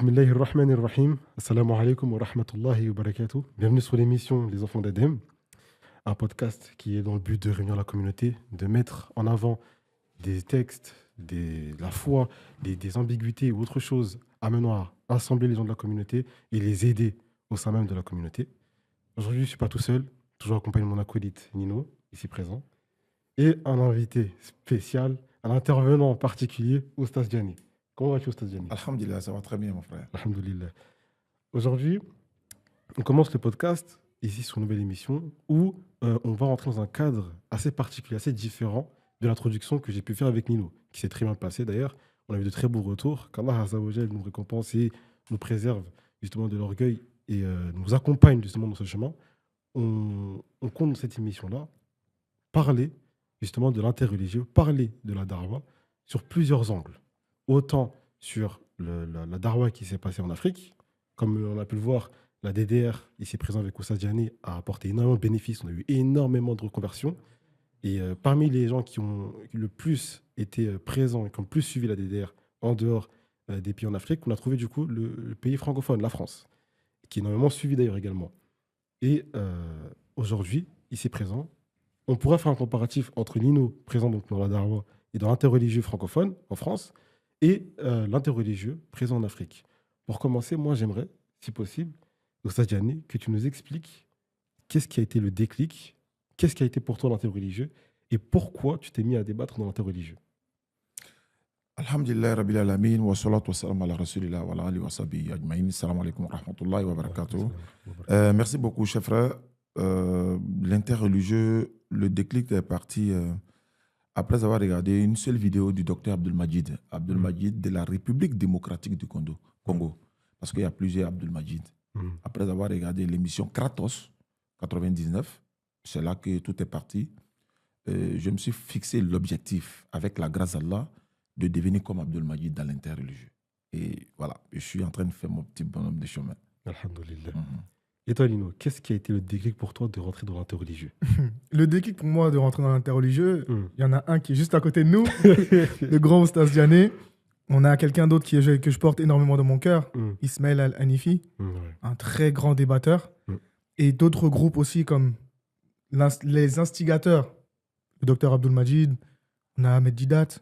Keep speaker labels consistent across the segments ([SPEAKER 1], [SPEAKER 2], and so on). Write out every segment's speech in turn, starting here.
[SPEAKER 1] Bismillahirrahmanirrahim. Assalamu alaikum wa rahmatullahi wa barakatuh. Bienvenue sur l'émission Les Enfants d'Adem, un podcast qui est dans le but de réunir la communauté, de mettre en avant des textes, la foi, des ambiguïtés ou autre chose amenant à assembler les gens de la communauté et les aider au sein même de la communauté. Aujourd'hui, je ne suis pas tout seul, toujours accompagné de mon acolyte Nino, ici présent, et un invité spécial, un intervenant particulier, Oustaz Diani. Comment vas-tu, Oustaz Diani?
[SPEAKER 2] Alhamdulillah, ça va très bien, mon frère.
[SPEAKER 1] Alhamdulillah. Aujourd'hui, on commence le podcast, ici sur une nouvelle émission, où on va rentrer dans un cadre assez particulier, assez différent de l'introduction que j'ai pu faire avec Nino, qui s'est très bien passé d'ailleurs. On a eu de très beaux retours, qu'Allah Azza wa Jal nous récompense et nous préserve justement de l'orgueil et nous accompagne justement dans ce chemin. On compte dans cette émission-là parler justement de l'interreligieux, parler de la darwa sur plusieurs angles. Autant sur la darwa qui s'est passée en Afrique, comme on a pu le voir, la DDR, ici présent avec Oustaz Diani, a apporté énormément de bénéfices. On a eu énormément de reconversions. Et parmi les gens qui ont le plus été présents et qui ont le plus suivi la DDR en dehors des pays en Afrique, on a trouvé du coup le pays francophone, la France, qui est énormément suivi d'ailleurs également. Et aujourd'hui, ici présent, on pourrait faire un comparatif entre Nino, présent donc dans la darwa et dans l'interreligieux francophone en France, et l'interreligieux présent en Afrique. Pour commencer, moi j'aimerais, si possible, Oustaz Diani, que tu nous expliques qu'est-ce qui a été le déclic, qu'est-ce qui a été pour toi l'interreligieux et pourquoi tu t'es mis à débattre dans l'interreligieux.
[SPEAKER 2] Alhamdulillah, Rabbil Alamin, wa salatu wa salam ala Rasulillah wa ala alihi wa sahbihi ajma'in. Salam alaikum wa rahmatullahi wa barakatuh. Merci beaucoup, chef frère. L'interreligieux, le déclic est parti après avoir regardé une seule vidéo du docteur Abdul Majid de la République démocratique du Congo. Parce qu'il y a plusieurs Abdul Majid. Après avoir regardé l'émission Kratos 99, c'est là que tout est parti. Je me suis fixé l'objectif, avec la grâce d'Allah, de devenir comme Abdul Majid dans l'interreligieux. Et voilà, je suis en train de faire mon petit bonhomme de chemin.
[SPEAKER 1] Alhamdulillah. Et toi, Lino, qu'est-ce qui a été le déclic pour toi de rentrer dans l'interreligieux?
[SPEAKER 3] Le déclic pour moi de rentrer dans l'interreligieux, il y en a un qui est juste à côté de nous, le grand Oustaz Diani. On a quelqu'un d'autre que je porte énormément dans mon cœur, Ismaël Al-Hanifi, un très grand débatteur. Et d'autres groupes aussi comme les instigateurs, le docteur Abdul Majid, on a Ahmed Didat,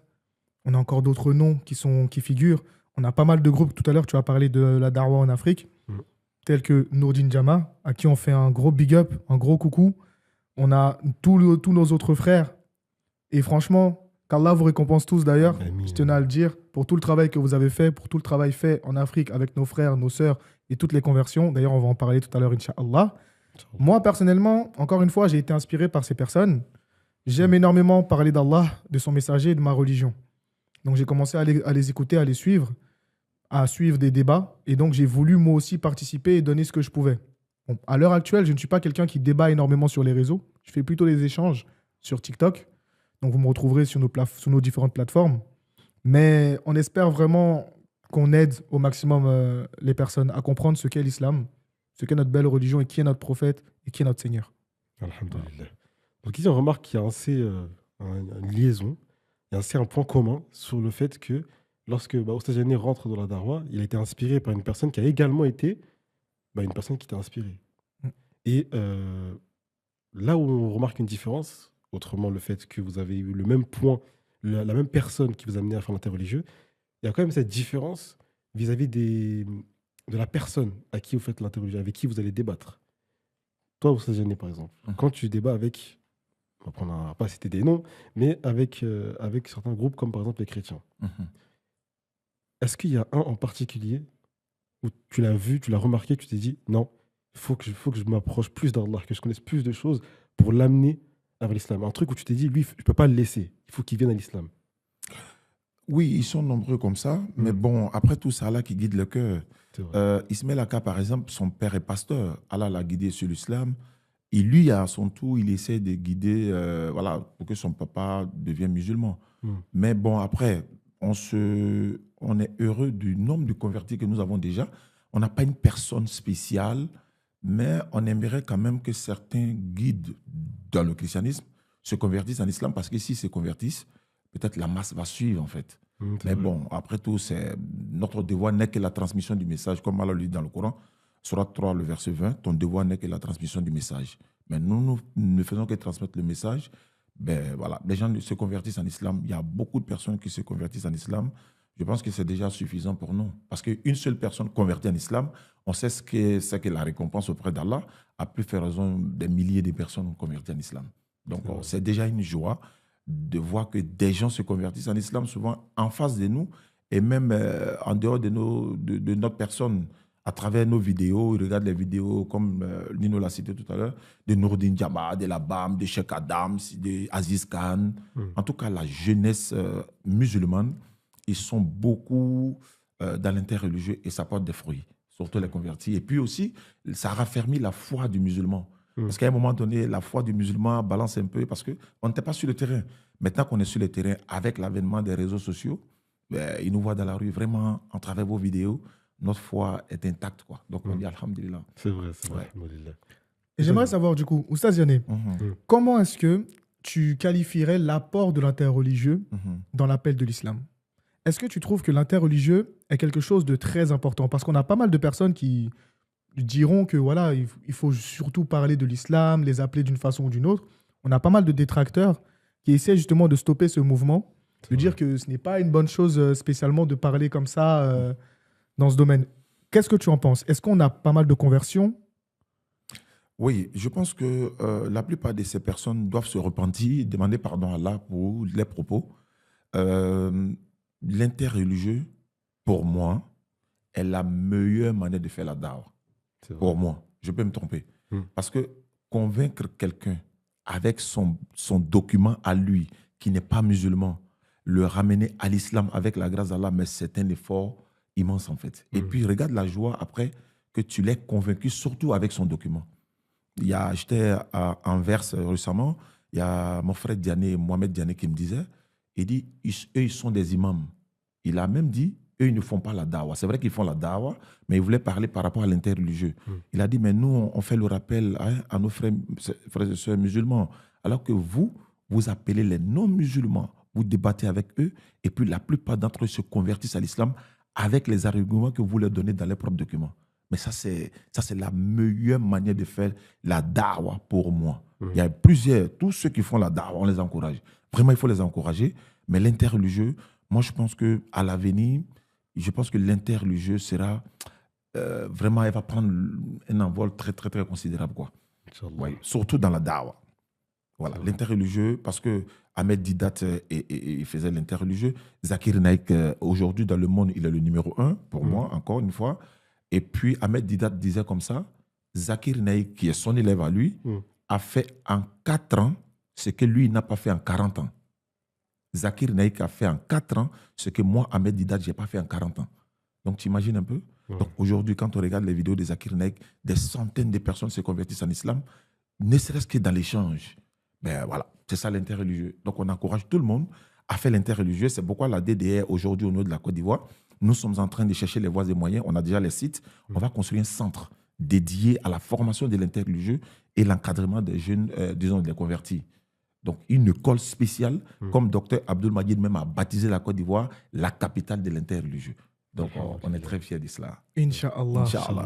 [SPEAKER 3] on a encore d'autres noms qui figurent. On a pas mal de groupes. Tout à l'heure, tu as parlé de la darwa en Afrique, tels que Nourdine Jama, à qui on fait un gros big up, un gros coucou. On a tous nos autres frères. Et franchement, qu'Allah vous récompense tous d'ailleurs, je tenais à le dire, pour tout le travail que vous avez fait, pour tout le travail fait en Afrique avec nos frères, nos sœurs et toutes les conversions. D'ailleurs, on va en parler tout à l'heure, Inch'Allah. Moi, personnellement, encore une fois, j'ai été inspiré par ces personnes. J'aime énormément parler d'Allah, de son messager et de ma religion. Donc, j'ai commencé à les écouter, à les suivre, à suivre des débats. Et donc, j'ai voulu moi aussi participer et donner ce que je pouvais. Bon, à l'heure actuelle, je ne suis pas quelqu'un qui débat énormément sur les réseaux. Je fais plutôt des échanges sur TikTok. Donc, vous me retrouverez sur nos différentes plateformes. Mais on espère vraiment qu'on aide au maximum les personnes à comprendre ce qu'est l'islam, ce qu'est notre belle religion et qui est notre prophète et qui est notre Seigneur.
[SPEAKER 1] Alhamdulillah. Donc ici, on remarque qu'il y a une liaison, il y a un point commun sur le fait que lorsque Oustaz Diani rentre dans la darwa, il a été inspiré par une personne qui a également été une personne qui t'a inspiré. Et là où on remarque une différence, autrement le fait que vous avez eu le même point, la même personne qui vous a amené à faire l'interreligieux, il y a quand même cette différence vis-à-vis de la personne à qui vous faites l'interreligieux, avec qui vous allez débattre. Toi, Oustaz Diani, par exemple, quand tu débats avec, on ne va pas citer des noms, mais avec certains groupes comme par exemple les chrétiens, est-ce qu'il y a un en particulier où tu l'as vu, tu l'as remarqué, tu t'es dit non, il faut que je m'approche plus d'Allah, que je connaisse plus de choses pour l'amener vers l'islam. Un truc où tu t'es dit, lui, je ne peux pas le laisser, il faut qu'il vienne à l'islam.
[SPEAKER 2] Oui, ils sont nombreux comme ça, mais bon, après tout, c'est Allah qui guide le cœur. Ismaël Aka, par exemple, son père est pasteur. Allah l'a guidé sur l'islam. Et lui, à son tour, il essaie de guider pour que son papa devienne musulman. Mais bon, après, on est heureux du nombre de convertis que nous avons déjà. On n'a pas une personne spéciale, mais on aimerait quand même que certains guides dans le christianisme se convertissent en islam, parce que s'ils se convertissent, peut-être la masse va suivre, en fait. Mais bon, après tout, notre devoir n'est que la transmission du message, comme Allah le dit dans le Coran, Sourate 3, le verset 20, ton devoir n'est que la transmission du message. Mais nous ne faisons que transmettre le message. Ben, voilà, les gens se convertissent en islam. Il y a beaucoup de personnes qui se convertissent en islam. Je pense que c'est déjà suffisant pour nous. Parce qu'une seule personne convertie en islam, on sait ce que la récompense auprès d'Allah, à plus faire raison des milliers de personnes converties en islam. Donc, c'est déjà une joie de voir que des gens se convertissent en islam, souvent en face de nous, et même en dehors de notre personne, à travers nos vidéos. Ils regardent les vidéos, comme Nino l'a cité tout à l'heure, de Nourdine Diaba, de la BAM, de Cheikh Adams, de Aziz Khan. En tout cas, la jeunesse musulmane, ils sont beaucoup dans l'interreligieux et ça porte des fruits, surtout les convertis. Et puis aussi, ça raffermit la foi du musulman. Parce qu'à un moment donné, la foi du musulman balance un peu parce qu'on n'était pas sur le terrain. Maintenant qu'on est sur le terrain, avec l'avènement des réseaux sociaux, ils nous voient dans la rue vraiment, en travers vos vidéos, notre foi est intacte, quoi. Donc on dit alhamdulillah.
[SPEAKER 1] C'est vrai, c'est vrai.
[SPEAKER 3] Et j'aimerais savoir du coup, Oustaz Diané, comment est-ce que tu qualifierais l'apport de l'interreligieux dans l'appel de l'islam? Est-ce que tu trouves que l'interreligieux est quelque chose de très important? Parce qu'on a pas mal de personnes qui diront que voilà, il faut surtout parler de l'islam, les appeler d'une façon ou d'une autre. On a pas mal de détracteurs qui essaient justement de stopper ce mouvement, de dire que ce n'est pas une bonne chose spécialement de parler comme ça dans ce domaine. Qu'est-ce que tu en penses? Est-ce qu'on a pas mal de conversions?
[SPEAKER 2] Oui, je pense que la plupart de ces personnes doivent se repentir, demander pardon à Allah pour les propos. L'interreligieux, pour moi, est la meilleure manière de faire la dawa. Pour moi, je peux me tromper. Parce que convaincre quelqu'un avec son document à lui, qui n'est pas musulman, le ramener à l'islam avec la grâce d'Allah, mais c'est un effort immense en fait. Et puis regarde la joie après que tu l'aies convaincu, surtout avec son document. J'étais à Anvers récemment, il y a mon frère Diané, Mohamed Diané, qui me disait, il dit, eux ils sont des imams. Il a même dit, eux ils ne font pas la dawa. C'est vrai qu'ils font la dawa, mais il voulait parler par rapport à l'interreligieux. Il a dit, mais nous on fait le rappel à nos frères et sœurs musulmans, alors que vous appelez les non-musulmans, vous débattez avec eux, et puis la plupart d'entre eux se convertissent à l'islam avec les arguments que vous leur donnez dans les propres documents. Mais ça, c'est la meilleure manière de faire la dawa pour moi. Il y a plusieurs, tous ceux qui font la dawa, on les encourage. Vraiment, il faut les encourager. Mais l'interreligieux, moi, je pense qu'à l'avenir, je pense que l'interreligieux sera vraiment, elle va prendre un envol très, très, très considérable, quoi. Ouais, surtout dans la dawa. Voilà, l'interreligieux, parce que Ahmed Didat il faisait l'interreligieux. Zakir Naik, aujourd'hui, dans le monde, il est le numéro 1, pour moi, encore une fois. Et puis, Ahmed Didat disait comme ça, Zakir Naik, qui est son élève à lui, a fait en 4 ans ce que lui n'a pas fait en 40 ans. Zakir Naik a fait en 4 ans ce que moi, Ahmed Didat, je n'ai pas fait en 40 ans. Donc, tu imagines un peu? Donc, aujourd'hui, quand on regarde les vidéos de Zakir Naik, des centaines de personnes se convertissent en islam, ne serait-ce que dans l'échange. Ben voilà, c'est ça l'interreligieux. Donc, on encourage tout le monde à faire l'interreligieux. C'est pourquoi la DDR, aujourd'hui, au niveau de la Côte d'Ivoire, nous sommes en train de chercher les voies et moyens. On a déjà les sites. On va construire un centre dédié à la formation de l'interreligieux et l'encadrement des jeunes, disons, des convertis. Donc, une école spéciale, comme Dr Abdul Majid même a baptisé la Côte d'Ivoire, la capitale de l'interreligieux. Donc, on est très fiers de cela.
[SPEAKER 3] Inch'Allah.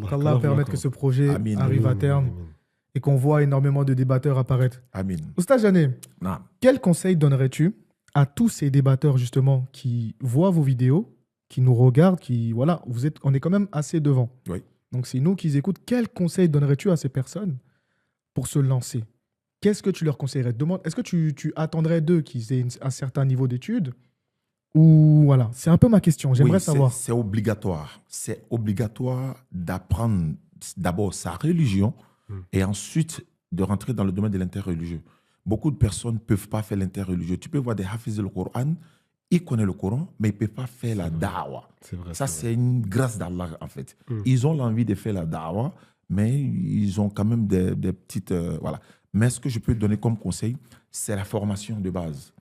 [SPEAKER 3] Qu'Allah permette que ce projet arrive à terme et qu'on voit énormément de débatteurs apparaître.
[SPEAKER 2] Amin.
[SPEAKER 3] Oustaz Diané, quel conseil donnerais-tu à tous ces débatteurs, justement, qui voient vos vidéos, qui nous regardent, voilà, on est quand même assez devant.
[SPEAKER 2] Oui.
[SPEAKER 3] Donc, c'est nous qui écoutent. Quel conseil donnerais-tu à ces personnes pour se lancer? Qu'est-ce que tu leur conseillerais? Est-ce que tu attendrais d'eux qu'ils aient un certain niveau d'études? Ou voilà, c'est un peu ma question. J'aimerais savoir.
[SPEAKER 2] C'est obligatoire. C'est obligatoire d'apprendre d'abord sa religion et ensuite de rentrer dans le domaine de l'interreligieux. Beaucoup de personnes ne peuvent pas faire l'interreligieux. Tu peux voir des hafiz le Coran, ils connaissent le Coran, mais ils ne peuvent pas faire la da'wa. Ça, c'est une grâce d'Allah, en fait. Ils ont l'envie de faire la da'wa, mais ils ont quand même des petites... voilà. Mais ce que je peux donner comme conseil, c'est la formation de base.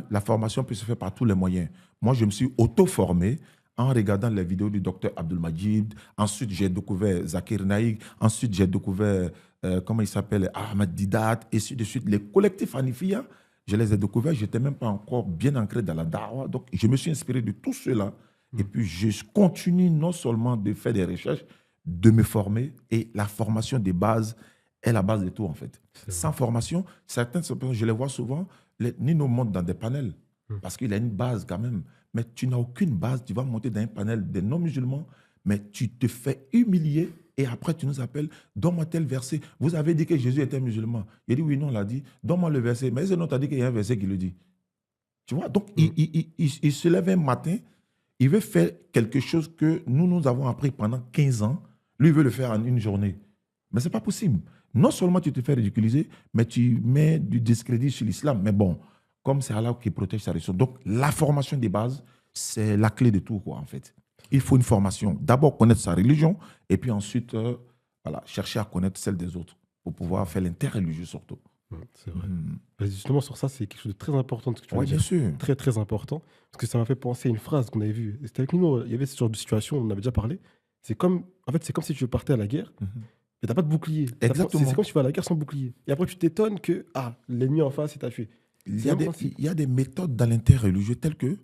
[SPEAKER 2] La formation peut se faire par tous les moyens. Moi, je me suis auto-formé en regardant les vidéos du docteur Abdul Majid. Ensuite, j'ai découvert Zakir Naik. Ensuite, j'ai découvert, comment il s'appelle, Ahmed Didat. Et ainsi de suite. Les collectifs Hanifiya, je les ai découverts, je n'étais même pas encore bien ancré dans la dawa. Donc, je me suis inspiré de tout cela. Et puis, je continue non seulement de faire des recherches, de me former. Et la formation des bases est la base de tout, en fait. Sans formation, certaines personnes, je les vois souvent, Nino monte dans des panels parce qu'il a une base quand même. Mais tu n'as aucune base. Tu vas monter dans un panel des non-musulmans, mais tu te fais humilier. Et après, tu nous appelles, donne-moi tel verset. Vous avez dit que Jésus était musulman. Il dit, oui, non, on l'a dit. Donne-moi le verset. Mais c'est non, tu as dit qu'il y a un verset qui le dit. Tu vois, donc il se lève un matin, il veut faire quelque chose que nous avons appris pendant 15 ans. Lui, il veut le faire en une journée. Mais ce n'est pas possible. Non seulement tu te fais ridiculiser, mais tu mets du discrédit sur l'islam. Mais bon, comme c'est Allah qui protège sa religion. Donc, la formation des bases, c'est la clé de tout, quoi, en fait. Il faut une formation. D'abord, connaître sa religion, et puis ensuite, chercher à connaître celle des autres, pour pouvoir faire l'interreligieux surtout.
[SPEAKER 1] C'est vrai. Justement, sur ça, c'est quelque chose de très important. Ce que tu
[SPEAKER 2] oui, bien sûr.
[SPEAKER 1] Très, très important. Parce que ça m'a fait penser à une phrase qu'on avait vue. C'était avec nous, il y avait ce genre de situation, on en avait déjà parlé. C'est comme si tu partais à la guerre, mais tu n'as pas de bouclier.
[SPEAKER 2] Exactement.
[SPEAKER 1] C'est comme si tu vas à la guerre sans bouclier. Et après, tu t'étonnes que l'ennemi en face, il t'a tué.
[SPEAKER 2] Il y a des méthodes dans l'interreligieux telles que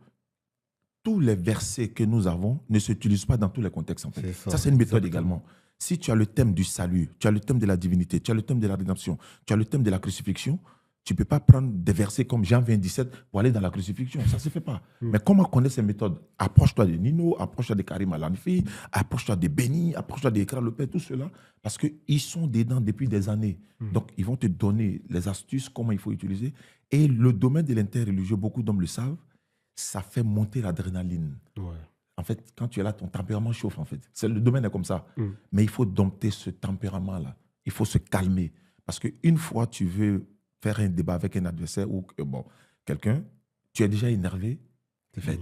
[SPEAKER 2] tous les versets que nous avons ne s'utilisent pas dans tous les contextes. En fait. Ça, c'est une méthode également. Si tu as le thème du salut, tu as le thème de la divinité, tu as le thème de la rédemption, tu as le thème de la crucifixion, tu ne peux pas prendre des versets comme Jean 20, 17 pour aller dans la crucifixion. Ça ne se fait pas. Mais comment connaître ces méthodes? Approche-toi de Nino, approche-toi de Karim Alanfi, approche-toi de Béni, approche-toi d'Ekra Lopez, tout cela, parce qu'ils sont dedans depuis des années. Donc, ils vont te donner les astuces, comment il faut utiliser. Et le domaine de l'interreligieux, beaucoup d'hommes le savent, ça fait monter l'adrénaline. Ouais. En fait, quand tu es là, ton tempérament chauffe, en fait. Le domaine est comme ça. Mais il faut dompter ce tempérament-là. Il faut se calmer. Parce qu'une fois, tu veux faire un débat avec un adversaire ou quelqu'un, tu es déjà énervé,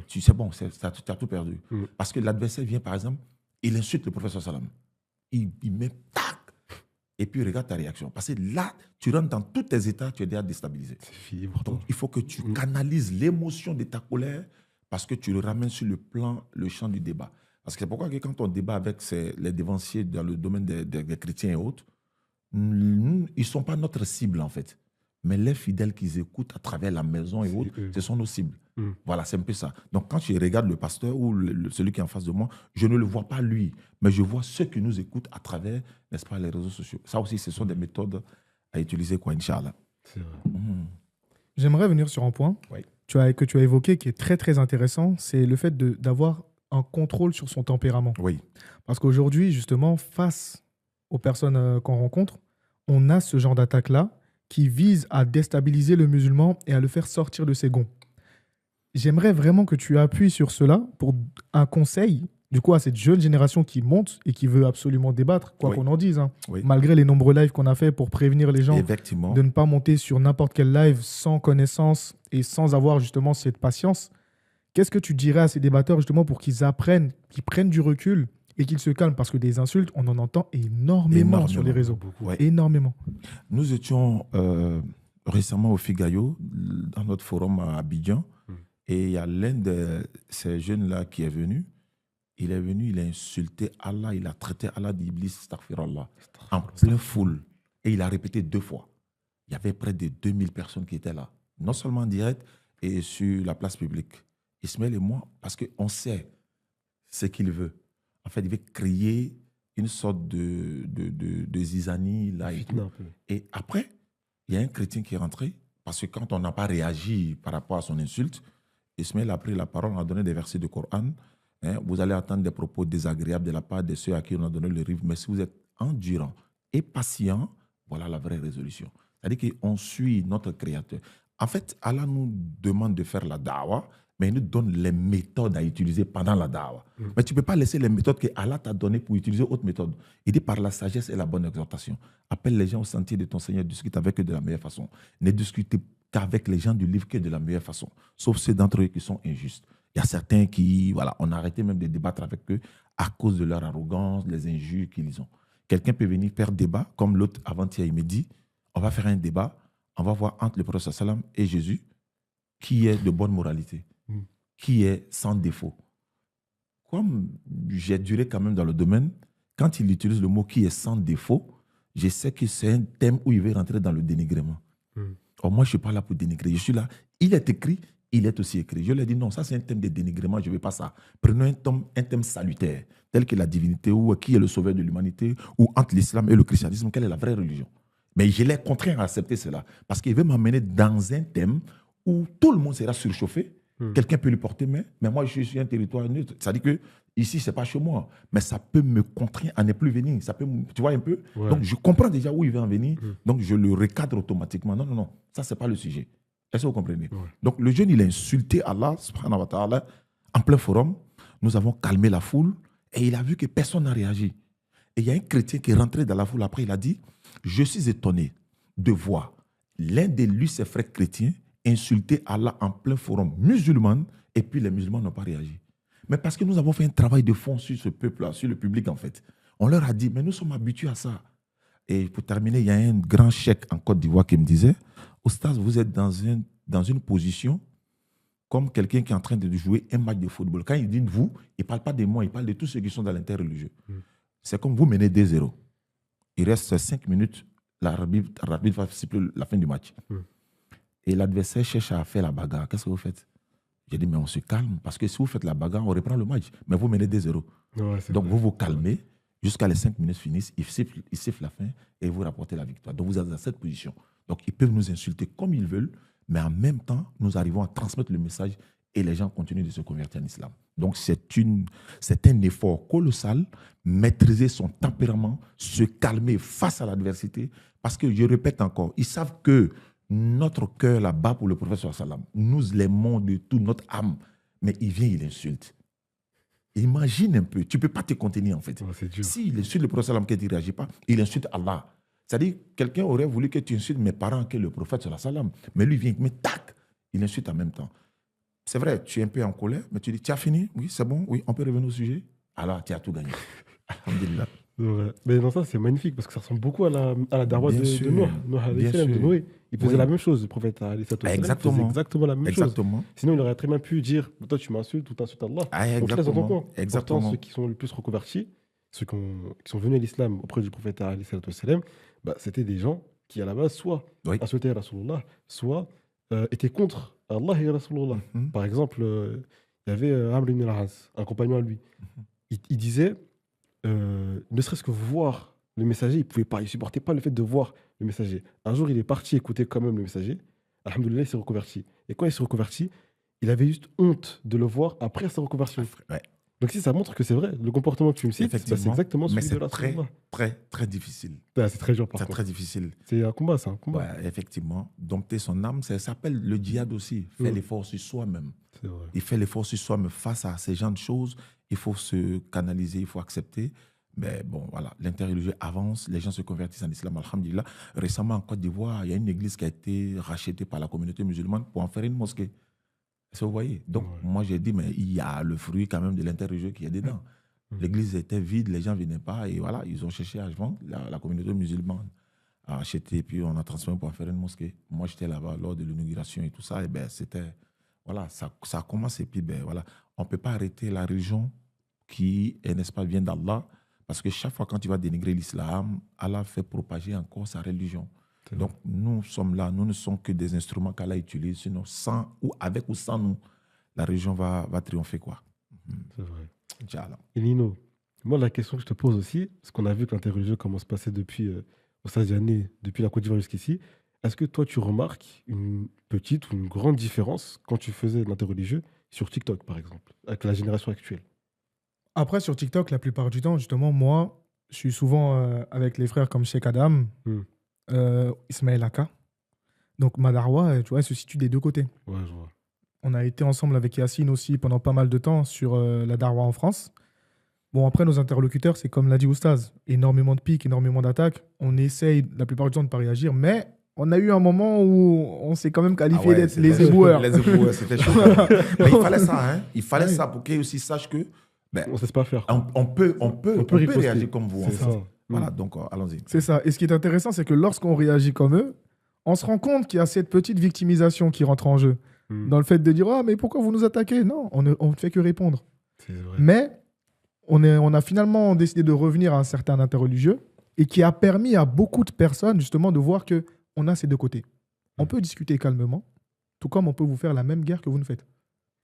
[SPEAKER 2] tu sais, bon, tu as tout perdu. Parce que l'adversaire vient, par exemple, il insulte le professeur Salam. Il met tac. Et puis, regarde ta réaction. Parce que là, tu rentres dans tous tes états, tu es déjà déstabilisé.
[SPEAKER 1] C'est fini,
[SPEAKER 2] donc, il faut que tu canalises l'émotion de ta colère parce que tu le ramènes sur le champ du débat. Parce que c'est pourquoi que quand on débat avec les dévanciers dans le domaine des chrétiens et autres, ils ne sont pas notre cible, en fait. Mais les fidèles qu'ils écoutent à travers la maison et autres, ce sont nos cibles. Voilà, c'est un peu ça. Donc, quand je regarde le pasteur ou celui qui est en face de moi, je ne le vois pas lui, mais je vois ceux qui nous écoutent à travers, n'est-ce pas, les réseaux sociaux. Ça aussi, ce sont des méthodes à utiliser, quoi, Inch'Allah.
[SPEAKER 1] C'est vrai.
[SPEAKER 3] J'aimerais venir sur un point que tu as évoqué qui est très, très intéressant. C'est le fait d'avoir un contrôle sur son tempérament.
[SPEAKER 2] Oui.
[SPEAKER 3] Parce qu'aujourd'hui, justement, face aux personnes qu'on rencontre, on a ce genre d'attaque-là qui vise à déstabiliser le musulman et à le faire sortir de ses gonds. J'aimerais vraiment que tu appuies sur cela pour un conseil, du coup, à cette jeune génération qui monte et qui veut absolument débattre, quoi qu'on en dise, malgré les nombreux lives qu'on a fait pour prévenir les gens de ne pas monter sur n'importe quel live sans connaissance et sans avoir justement cette patience. Qu'est-ce que tu dirais à ces débatteurs justement pour qu'ils apprennent, qu'ils prennent du recul et qu'ils se calment? Parce que des insultes, on en entend énormément sur les réseaux. Énormément.
[SPEAKER 2] Nous étions récemment au Figayo, dans notre forum à Abidjan, et il y a l'un de ces jeunes-là qui est venu. Il est venu, il a insulté Allah, il a traité Allah d'Iblis, astaghfirullah, en pleine foule. Et il a répété 2 fois. Il y avait près de 2000 personnes qui étaient là, non seulement en direct et sur la place publique. Ismaël et moi, parce qu'on sait ce qu'il veut. En fait, il veut créer une sorte de zizanie là et tout. Et après, il y a un chrétien qui est rentré, parce que quand on n'a pas réagi par rapport à son insulte, Ismaël a pris la parole, on a donné des versets du Coran. Vous allez entendre des propos désagréables de la part de ceux à qui on a donné le livre, mais si vous êtes endurant et patient, voilà la vraie résolution. C'est-à-dire qu'on suit notre Créateur. En fait, Allah nous demande de faire la da'wah, mais il nous donne les méthodes à utiliser pendant la da'wah. Mais tu ne peux pas laisser les méthodes que Allah t'a données pour utiliser autre méthode. Il dit par la sagesse et la bonne exhortation. Appelle les gens au sentier de ton Seigneur, discute avec eux de la meilleure façon. Ne discutez qu'avec les gens du livre que de la meilleure façon, sauf ceux d'entre eux qui sont injustes. Il y a certains qui, on a arrêté même de débattre avec eux à cause de leur arrogance, les injures qu'ils ont. Quelqu'un peut venir faire débat, comme l'autre avant-hier, il me dit, on va faire un débat, on va voir entre le prophète sallam et Jésus, qui est de bonne moralité, qui est sans défaut. Comme j'ai duré quand même dans le domaine, quand il utilise le mot qui est sans défaut, je sais que c'est un thème où il veut rentrer dans le dénigrement. Oh, moi, je ne suis pas là pour dénigrer. Je suis là. Il est écrit, il est aussi écrit. Je lui ai dit non, ça c'est un thème de dénigrement, je ne veux pas ça. Prenons un thème salutaire, tel que la divinité, ou qui est le sauveur de l'humanité, ou entre l'islam et le christianisme, quelle est la vraie religion. Mais je l'ai contraint à accepter cela, parce qu'il veut m'amener dans un thème où tout le monde sera surchauffé. Quelqu'un peut lui porter main, mais moi je suis un territoire neutre. Ça dit que ici, ce n'est pas chez moi, mais ça peut me contraindre à ne plus venir. Ça peut, tu vois un peu. Donc je comprends déjà où il veut en venir, donc je le recadre automatiquement. Non, non, non, ça c'est pas le sujet. Est-ce que vous comprenez? Donc le jeune, il a insulté Allah, subhanahu wa ta'ala, en plein forum. Nous avons calmé la foule et il a vu que personne n'a réagi. Et il y a un chrétien qui est rentré dans la foule après, il a dit, je suis étonné de voir l'un de lui, ses frères chrétiens, insulter Allah en plein forum musulman, et puis les musulmans n'ont pas réagi. Mais parce que nous avons fait un travail de fond sur ce peuple-là, sur le public en fait. On leur a dit, mais nous sommes habitués à ça. Et pour terminer, il y a un grand cheikh en Côte d'Ivoire qui me disait, Oustaz, vous êtes dans une position comme quelqu'un qui est en train de jouer un match de football. Quand il dit vous, il ne parle pas de moi, il parle de tous ceux qui sont dans l'interreligieux. C'est comme vous menez 2-0. Il reste 5 minutes, l'arbitre va siffler la fin du match. Et l'adversaire cherche à faire la bagarre. Qu'est-ce que vous faites? J'ai dit, mais on se calme, parce que si vous faites la bagarre, on reprend le match. Mais vous menez 2-0. Donc vous vous calmez jusqu'à les 5 minutes finissent, il siffle la fin et vous rapportez la victoire. Donc vous êtes dans cette position. Donc ils peuvent nous insulter comme ils veulent, mais en même temps, nous arrivons à transmettre le message et les gens continuent de se convertir en islam. Donc c'est un effort colossal, maîtriser son tempérament, se calmer face à l'adversité, parce que je répète encore, ils savent que notre cœur là-bas pour le prophète sallam, nous l'aimons de toute notre âme, mais il vient, il insulte. Imagine un peu, tu ne peux pas te contenir en fait. S'il insulte le prophète sallam, qu'il ne réagit pas, il insulte Allah. C'est-à-dire, quelqu'un aurait voulu que tu insultes mes parents, que le prophète sallam, mais lui vient, mais tac, il insulte en même temps. C'est vrai, tu es un peu en colère, mais tu dis, tu as fini? Oui, c'est bon, oui, on peut revenir au sujet. Alors, tu as tout gagné. Alhamdulillah.
[SPEAKER 1] Ouais. Mais dans ça, c'est magnifique parce que ça ressemble beaucoup à la darwa de Noé. Il faisait la même chose, le prophète.
[SPEAKER 2] Exactement.
[SPEAKER 1] Faisait exactement la même chose. Sinon, il aurait très bien pu dire, toi, tu m'insultes ou tu insultes Allah. Donc, reste dans ton coin. Pourtant, ceux qui sont le plus reconvertis, ceux qui sont venus à l'islam auprès du prophète, c'était des gens qui, à la base, soit insultaient Rasulullah, soit étaient contre Allah et Rasulullah. Par exemple, il y avait Amr ibn al-As, un compagnon à lui. Il disait, ne serait-ce que voir le messager, il ne supportait pas le fait de voir le messager. Un jour, il est parti écouter quand même le messager. Alhamdoulilah, il s'est reconverti. Et quand il s'est reconverti, il avait juste honte de le voir après sa reconversion. Donc si ça montre que c'est vrai, le comportement que tu me cites, c'est exactement celui de la
[SPEAKER 2] Rasulullah. C'est très difficile.
[SPEAKER 1] C'est très dur par contre.
[SPEAKER 2] C'est très difficile.
[SPEAKER 1] C'est un combat, c'est un combat.
[SPEAKER 2] Ouais, effectivement. Dompter son âme, ça s'appelle le djihad aussi. Faire l'effort sur soi-même.
[SPEAKER 1] C'est vrai.
[SPEAKER 2] Il fait l'effort sur soi-même face à ces genres de choses. Il faut se canaliser, il faut accepter. Mais bon, voilà, l'interreligieux avance, les gens se convertissent en islam, alhamdulillah. Récemment, en Côte d'Ivoire, il y a une église qui a été rachetée par la communauté musulmane pour en faire une mosquée. Est-ce que vous voyez? Donc, moi, j'ai dit, mais il y a le fruit quand même de l'interreligieux qui est dedans. L'église était vide, les gens ne venaient pas, et voilà, ils ont cherché à vendre. La communauté musulmane a acheté, et puis on a transformé pour en faire une mosquée. Moi, j'étais là-bas lors de l'inauguration et tout ça, et ben, c'était, voilà, ça a commencé, et puis ben, voilà, on ne peut pas arrêter la religion qui, n'est-ce pas, vient d'Allah. Parce que chaque fois quand tu vas dénigrer l'islam, Allah fait propager encore sa religion. Donc nous sommes là, nous ne sommes que des instruments qu'Allah utilise, sinon sans, ou avec ou sans nous, la religion va triompher, quoi.
[SPEAKER 1] C'est vrai.
[SPEAKER 2] Inch'Allah.
[SPEAKER 1] Et Nino, moi la question que je te pose aussi, parce qu'on a vu que l'interreligieux commence à se passer depuis au Stade, depuis la Côte d'Ivoire jusqu'ici, est-ce que toi tu remarques une petite ou une grande différence quand tu faisais l'interreligieux sur TikTok par exemple, avec la génération actuelle?
[SPEAKER 3] Après, sur TikTok, la plupart du temps, justement, moi, je suis souvent avec les frères comme Cheikh Adam, Ismaël Aka. Donc, Madarwa, tu vois, elle se situe des deux côtés.
[SPEAKER 1] Ouais, je vois.
[SPEAKER 3] On a été ensemble avec Yacine aussi pendant pas mal de temps sur la Darwa en France. Bon, après, nos interlocuteurs, c'est comme l'a dit Oustaz, énormément de pics, énormément d'attaques. On essaye la plupart du temps de ne pas réagir, mais on a eu un moment où on s'est quand même qualifié d'être les éboueurs.
[SPEAKER 2] Les éboueurs, c'était chaud. Mais il fallait ça, hein. Il fallait ça pour qu'ils aussi sachent que
[SPEAKER 1] on ne sait pas faire.
[SPEAKER 2] On peut réagir comme vous. En fait. Voilà, donc allons-y.
[SPEAKER 3] C'est ça. Et ce qui est intéressant, c'est que lorsqu'on réagit comme eux, on se rend compte qu'il y a cette petite victimisation qui rentre en jeu. Dans le fait de dire « Ah, mais pourquoi vous nous attaquez ?» Non, on ne fait que répondre.
[SPEAKER 1] C'est vrai.
[SPEAKER 3] Mais on a finalement décidé de revenir à un certain interreligieux et qui a permis à beaucoup de personnes justement de voir qu'on a ces deux côtés. On peut discuter calmement, tout comme on peut vous faire la même guerre que vous nous faites.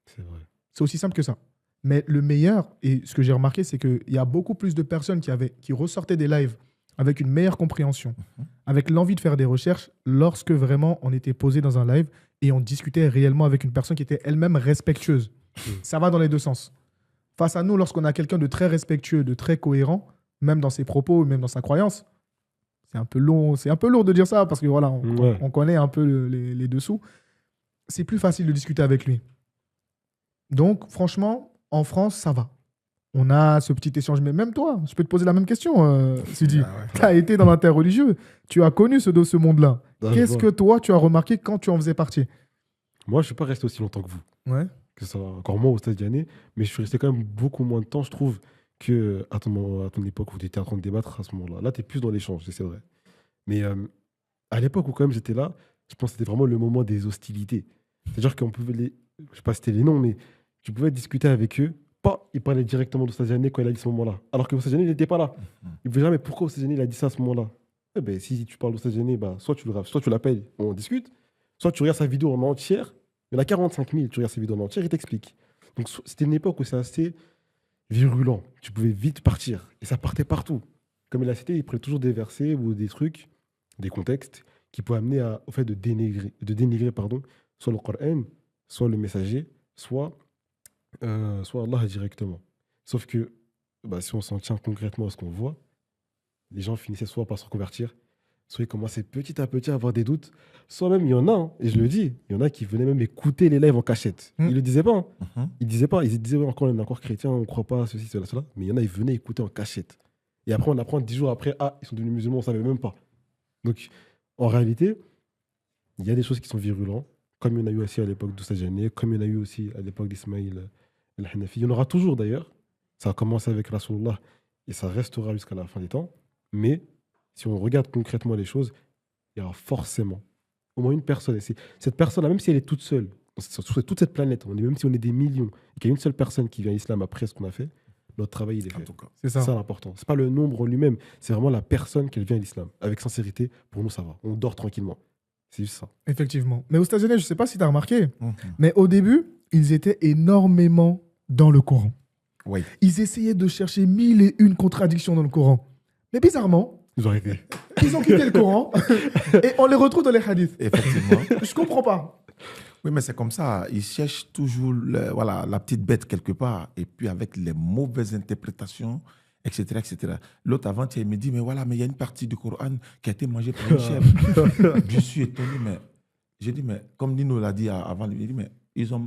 [SPEAKER 1] C'est vrai.
[SPEAKER 3] C'est aussi simple que ça. Mais le meilleur, et ce que j'ai remarqué, c'est qu'il y a beaucoup plus de personnes qui ressortaient des lives avec une meilleure compréhension, avec l'envie de faire des recherches, lorsque vraiment on était posé dans un live et on discutait réellement avec une personne qui était elle-même respectueuse. Ça va dans les deux sens. Face à nous, lorsqu'on a quelqu'un de très respectueux, de très cohérent, même dans ses propos, même dans sa croyance, c'est un peu lourd de dire ça parce que voilà, on connaît un peu les dessous. C'est plus facile de discuter avec lui. Donc, franchement, en France, ça va. On a ce petit échange. Mais même toi, je peux te poser la même question, Sidi. Tu as été dans l'interreligieux. Tu as connu ce monde-là. Qu'est-ce que toi, tu as remarqué quand tu en faisais partie?
[SPEAKER 1] Moi, je ne suis pas resté aussi longtemps que vous.
[SPEAKER 3] Ouais.
[SPEAKER 1] Que ça, encore moins au Stade Diané. Mais je suis resté quand même beaucoup moins de temps, je trouve, qu'à ton époque où tu étais en train de débattre à ce moment-là. Là, tu es plus dans l'échange, c'est vrai. Mais à l'époque où quand même j'étais là, je pense que c'était vraiment le moment des hostilités. C'est-à-dire qu'on pouvait je ne sais pas si c'était les noms, mais tu pouvais discuter avec eux. Ils parlaient directement de Stadiané quand il a dit ce moment-là. Alors que Stadiané, il n'était pas là. Il ne veut jamais pourquoi Stadiané, il a dit ça à ce moment-là. Eh ben, si tu parles de Stadiané, soit tu l'appelles, on discute, soit tu regardes sa vidéo en entière. Il y en a 45 000, tu regardes sa vidéo en entière, il t'explique. Donc c'était une époque où c'est assez virulent. Tu pouvais vite partir. Et ça partait partout. Comme il a cité, il prenait toujours des versets ou des trucs, des contextes, qui pouvaient amener au fait de dénigrer soit le Coran, soit le messager, soit Allah directement. Sauf que si on s'en tient concrètement à ce qu'on voit, les gens finissaient soit par se reconvertir, soit ils commençaient petit à petit à avoir des doutes, soit même il y en a, et je le dis, il y en a qui venaient même écouter les lives en cachette. Ils ne le disaient pas. Ils disaient encore, on est encore chrétien, on ne croit pas à ceci, cela, cela. Mais il y en a, ils venaient écouter en cachette. Et après, on apprend 10 jours après, ils sont devenus musulmans, on ne savait même pas. Donc, en réalité, il y a des choses qui sont virulentes, comme il y en a eu aussi à l'époque d'Oustadjane, comme il y en a eu aussi à l'époque d'Ismaïl al-Hanafi. Il y en aura toujours d'ailleurs. Ça a commencé avec Rasulullah et ça restera jusqu'à la fin des temps. Mais si on regarde concrètement les choses, il y aura forcément au moins une personne. Et cette personne-là, même si elle est toute seule, sur toute cette planète, même si on est des millions, et qu'il y a une seule personne qui vient à l'islam après ce qu'on a fait, notre travail, il est fait. C'est ça l'important. Ce n'est pas le nombre en lui-même, c'est vraiment la personne qui vient à l'islam. Avec sincérité, pour nous, ça va. On dort tranquillement. C'est juste ça.
[SPEAKER 3] Effectivement. Mais aux États-Unis, je ne sais pas si tu as remarqué, mais au début, ils étaient énormément dans le Coran.
[SPEAKER 2] Oui.
[SPEAKER 3] Ils essayaient de chercher 1001 contradictions dans le Coran. Mais bizarrement,
[SPEAKER 1] ils ont arrêté.
[SPEAKER 3] Ils ont quitté le Coran et on les retrouve dans les hadiths.
[SPEAKER 2] Effectivement.
[SPEAKER 3] Je ne comprends pas.
[SPEAKER 2] Oui, mais c'est comme ça. Ils cherchent toujours la petite bête quelque part. Et puis avec les mauvaises interprétations, etc. etc. L'autre avant, il me dit, mais il y a une partie du Coran qui a été mangée par une chèvre. Je suis étonné, mais j'ai dit, mais comme Nino l'a dit avant, il dit, mais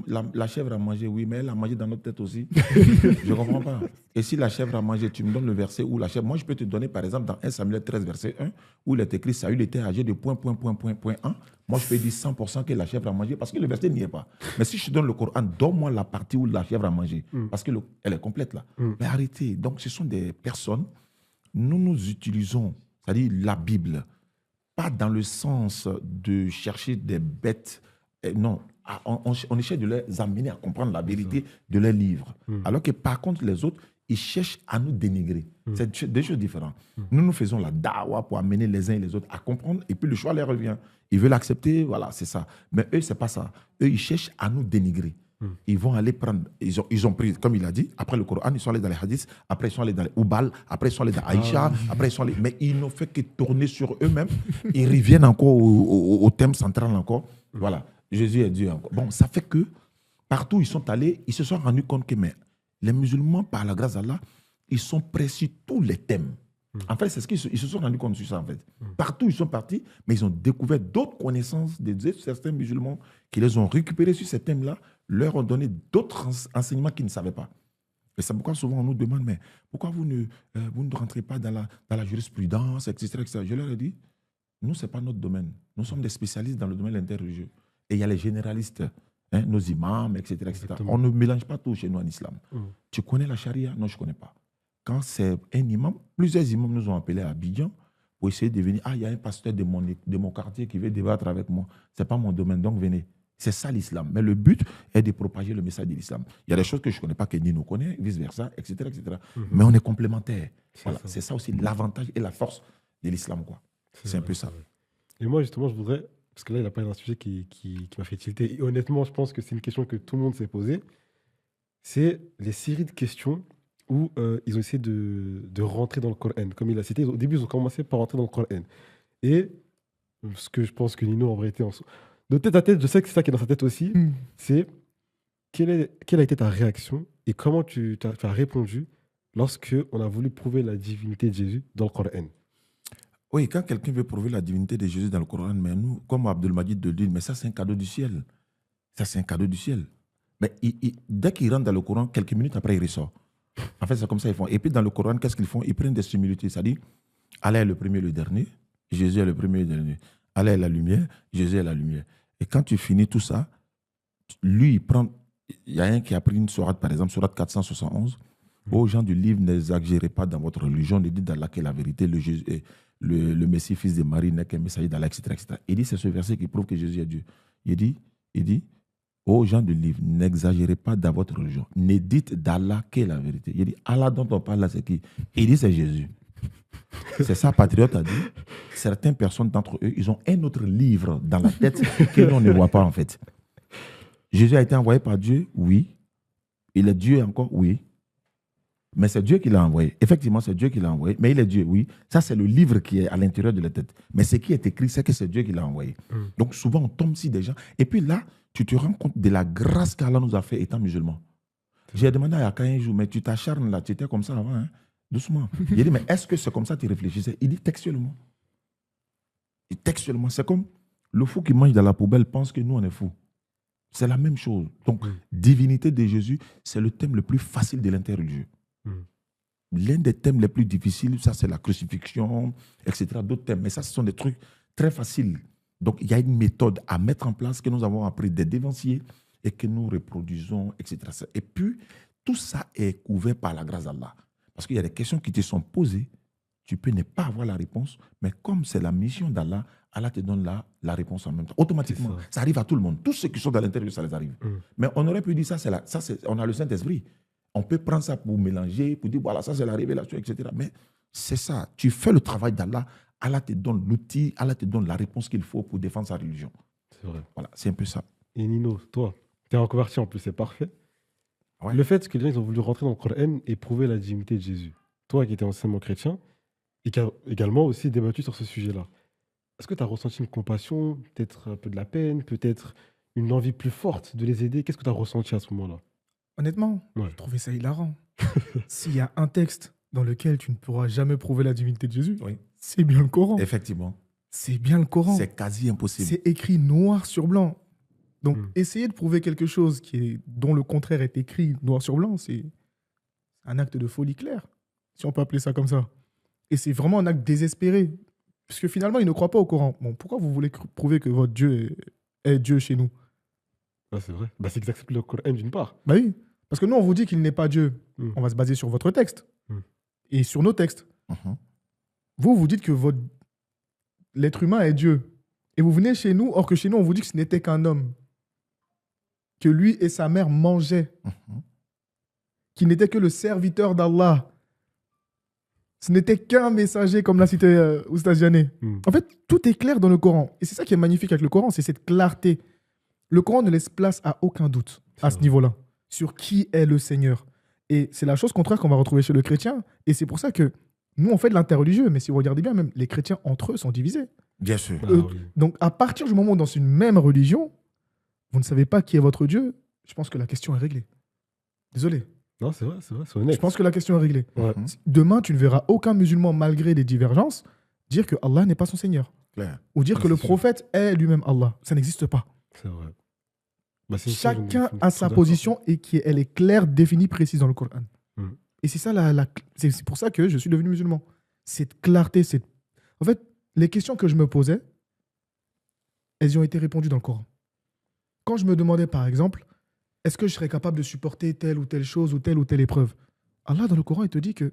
[SPEAKER 2] la chèvre a mangé, oui, mais elle a mangé dans notre tête aussi. Je ne comprends pas. Et si la chèvre a mangé, tu me donnes le verset où la chèvre... Moi, je peux te donner, par exemple, dans 1 Samuel 13, verset 1, où il est écrit, Saül était âgé de point 1. Moi, je peux dire 100% que la chèvre a mangé, parce que le verset n'y est pas. Mais si je te donne le Coran, donne-moi la partie où la chèvre a mangé, parce qu'elle est complète là. Mais arrêtez. Donc, ce sont des personnes, nous utilisons, c'est-à-dire la Bible, pas dans le sens de chercher des bêtes, non, on essaie de les amener à comprendre la vérité de leurs livres. Alors que par contre, les autres, ils cherchent à nous dénigrer. C'est des choses différentes. Nous faisons la dawa pour amener les uns et les autres à comprendre, et puis le choix leur revient. Ils veulent accepter, voilà, c'est ça. Mais eux, c'est pas ça. Eux, ils cherchent à nous dénigrer. Ils vont aller prendre, ils ont pris, comme il a dit, après le Coran, ils sont allés dans les hadiths, après ils sont allés dans les Oubal, après ils sont allés dans Aïcha, après ils sont allés... Mais ils n'ont fait que tourner sur eux-mêmes. Ils reviennent encore au thème central encore. Voilà. Jésus est Dieu encore. Bon, ça fait que partout où ils sont allés, ils se sont rendus compte que les musulmans, par la grâce d'Allah, ils sont prêts sur tous les thèmes. En fait, c'est ce qu'ils se sont rendus compte sur ça, en fait. Partout où ils sont partis, mais ils ont découvert d'autres connaissances de certains musulmans qui les ont récupérés sur ces thèmes-là, leur ont donné d'autres enseignements qu'ils ne savaient pas. Et c'est pourquoi souvent on nous demande, mais pourquoi vous ne rentrez pas dans la jurisprudence, etc., etc. Je leur ai dit, nous, ce n'est pas notre domaine. Nous sommes des spécialistes dans le domaine interreligieux. Et il y a les généralistes, nos imams, etc., etc.
[SPEAKER 1] Exactement.
[SPEAKER 2] On ne mélange pas tout chez nous en islam. Tu connais la charia? Non, je ne connais pas. Quand c'est un imam, plusieurs imams nous ont appelés à Abidjan pour essayer de venir. Il y a un pasteur de mon quartier qui veut débattre avec moi. Ce n'est pas mon domaine, donc venez. C'est ça l'islam. Mais le but est de propager le message de l'islam. Il y a des choses que je ne connais pas, que Nino connaît, vice-versa, etc., etc. Mais on est complémentaires. Voilà. C'est ça aussi l'avantage et la force de l'islam, quoi. C'est un peu ça.
[SPEAKER 1] Et moi, justement, je voudrais parce que là, il a parlé d'un sujet qui m'a fait tilter. Et honnêtement, je pense que c'est une question que tout le monde s'est posée. C'est les séries de questions où ils ont essayé de rentrer dans le Coran. Comme il a cité, au début, ils ont commencé par rentrer dans le Coran. Et ce que je pense que Nino, en vérité, de tête à tête, je sais que c'est ça qui est dans sa tête aussi, c'est quelle a été ta réaction et comment tu as répondu lorsque on a voulu prouver la divinité de Jésus dans le Coran.
[SPEAKER 2] Oui, quand quelqu'un veut prouver la divinité de Jésus dans le Coran, mais nous, comme Abdelmajid le dit, mais ça c'est un cadeau du ciel. Ça c'est un cadeau du ciel. Mais dès qu'il rentre dans le Coran, quelques minutes après, il ressort. En fait, c'est comme ça qu'ils font. Et puis dans le Coran, qu'est-ce qu'ils font? Ils prennent des similitudes. C'est-à-dire, Allah est le premier et le dernier, Jésus est le premier et le dernier. Allah est la lumière, Jésus est la lumière. Et quand tu finis tout ça, lui, il prend... Il y a un qui a pris une sourate, par exemple, sourate 471. Aux gens du livre, n'exagérez pas dans votre religion, ne dites d'Allah qu'est la vérité, le Messie, fils de Marie, n'est qu'un messager d'Allah, etc., etc. Il dit, c'est ce verset qui prouve que Jésus est Dieu. Il dit, aux gens du livre, n'exagérez pas dans votre religion, ne dites d'Allah qu'est la vérité. Il dit, Allah dont on parle là, c'est qui? Il dit, c'est Jésus. C'est ça, Patriote a dit. Certaines personnes d'entre eux, ils ont un autre livre dans la tête que l'on ne voit pas en fait. Jésus a été envoyé par Dieu, oui. Il est Dieu encore, oui. Mais c'est Dieu qui l'a envoyé. Effectivement, c'est Dieu qui l'a envoyé. Mais il est Dieu, oui. Ça, c'est le livre qui est à l'intérieur de la tête. Mais ce qui est écrit, c'est que c'est Dieu qui l'a envoyé. Donc, souvent, on tombe si déjà. Et puis là, tu te rends compte de la grâce qu'Allah nous a fait étant musulmans. J'ai demandé à Yaka un jour, mais tu t'acharnes là, tu étais comme ça avant, hein? Doucement. Il a dit, mais est-ce que c'est comme ça que tu réfléchissais? Il dit textuellement. Et textuellement, c'est comme le fou qui mange dans la poubelle pense que nous, on est fous. C'est la même chose. Donc, divinité de Jésus, c'est le thème le plus facile de l'interreligieux. L'un des thèmes les plus difficiles, ça, c'est la crucifixion, etc. D'autres thèmes. Mais ça, ce sont des trucs très faciles. Donc, il y a une méthode à mettre en place que nous avons appris des dévanciers et que nous reproduisons, etc. Et puis, tout ça est couvert par la grâce d'Allah. Parce qu'il y a des questions qui te sont posées, tu peux ne pas avoir la réponse, mais comme c'est la mission d'Allah, Allah te donne la réponse en même temps. Automatiquement, ça arrive à tout le monde. Tous ceux qui sont dans l'intérieur, ça les arrive. Mais on aurait pu dire ça, on a le Saint-Esprit. On peut prendre ça pour mélanger, pour dire, voilà, ça c'est la révélation, etc. Mais c'est ça. Tu fais le travail d'Allah, Allah te donne l'outil, Allah te donne la réponse qu'il faut pour défendre sa religion.
[SPEAKER 1] C'est vrai.
[SPEAKER 2] Voilà, c'est un peu ça.
[SPEAKER 1] Et Nino, toi, tu es reconverti en plus, c'est parfait.
[SPEAKER 2] Ouais.
[SPEAKER 1] Le fait que les gens ils ont voulu rentrer dans le Coran et prouver la divinité de Jésus, toi qui étais anciennement chrétien, et qui a également aussi débattu sur ce sujet-là, est-ce que tu as ressenti une compassion, peut-être un peu de la peine, peut-être une envie plus forte de les aider? Qu'est-ce que tu as ressenti à ce moment-là?
[SPEAKER 3] Honnêtement, je trouvais ça hilarant. S'il y a un texte dans lequel tu ne pourras jamais prouver la divinité de Jésus, c'est bien le Coran.
[SPEAKER 2] Effectivement.
[SPEAKER 3] C'est bien le Coran.
[SPEAKER 2] C'est quasi impossible.
[SPEAKER 3] C'est écrit noir sur blanc. Donc, essayer de prouver quelque chose dont le contraire est écrit noir sur blanc, c'est un acte de folie claire, si on peut appeler ça comme ça. Et c'est vraiment un acte désespéré. Parce que finalement, ils ne croient pas au Coran. Bon, pourquoi vous voulez prouver que votre Dieu est Dieu chez nous?
[SPEAKER 1] C'est vrai. C'est qu'ils acceptent le Coran d'une part.
[SPEAKER 3] Bah oui. Parce que nous, on vous dit qu'il n'est pas Dieu. On va se baser sur votre texte et sur nos textes. Vous, vous dites que l'être humain est Dieu. Et vous venez chez nous, or que chez nous, on vous dit que ce n'était qu'un homme. Que lui et sa mère mangeaient. Qu'il n'était que le serviteur d'Allah. Ce n'était qu'un messager, comme l'a cité Oustaz Jané. En fait, tout est clair dans le Coran. Et c'est ça qui est magnifique avec le Coran, c'est cette clarté. Le Coran ne laisse place à aucun doute à ce niveau-là, sur qui est le Seigneur. Et c'est la chose contraire qu'on va retrouver chez le chrétien. Et c'est pour ça que nous, on fait de l'interreligieux. Mais si vous regardez bien, même les chrétiens entre eux sont divisés.
[SPEAKER 2] Bien sûr.
[SPEAKER 3] Donc, à partir du moment où dans une même religion, vous ne savez pas qui est votre Dieu, je pense que la question est réglée. Désolé.
[SPEAKER 1] Non, c'est vrai, c'est honnête.
[SPEAKER 3] Je pense que la question est réglée. Demain, tu ne verras aucun musulman, malgré les divergences, dire que Allah n'est pas son Seigneur.
[SPEAKER 2] Clair.
[SPEAKER 3] Ou dire que le prophète est lui-même Allah. Ça n'existe pas.
[SPEAKER 1] C'est vrai.
[SPEAKER 3] Chacun a sa position et elle est claire, définie, précise dans le Coran. Et c'est ça c'est pour ça que je suis devenu musulman. Cette clarté, en fait, les questions que je me posais, elles y ont été répondues dans le Coran. Quand je me demandais, par exemple, est-ce que je serais capable de supporter telle ou telle chose ou telle épreuve? Allah, dans le Coran, il te dit que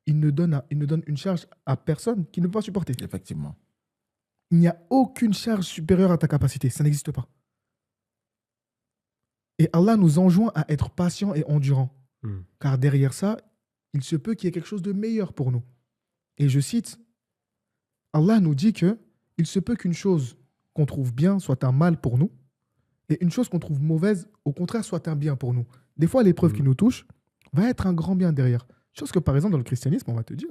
[SPEAKER 3] il ne donne une charge à personne qui ne peut pas supporter.
[SPEAKER 2] Effectivement.
[SPEAKER 3] Il n'y a aucune charge supérieure à ta capacité. Ça n'existe pas. Et Allah nous enjoint à être patients et endurants. Car derrière ça, il se peut qu'il y ait quelque chose de meilleur pour nous. Et je cite, Allah nous dit que il se peut qu'une chose qu'on trouve bien soit un mal pour nous, et une chose qu'on trouve mauvaise, au contraire, soit un bien pour nous. Des fois, l'épreuve qui nous touche va être un grand bien derrière. Chose que, par exemple, dans le christianisme, on va te dire,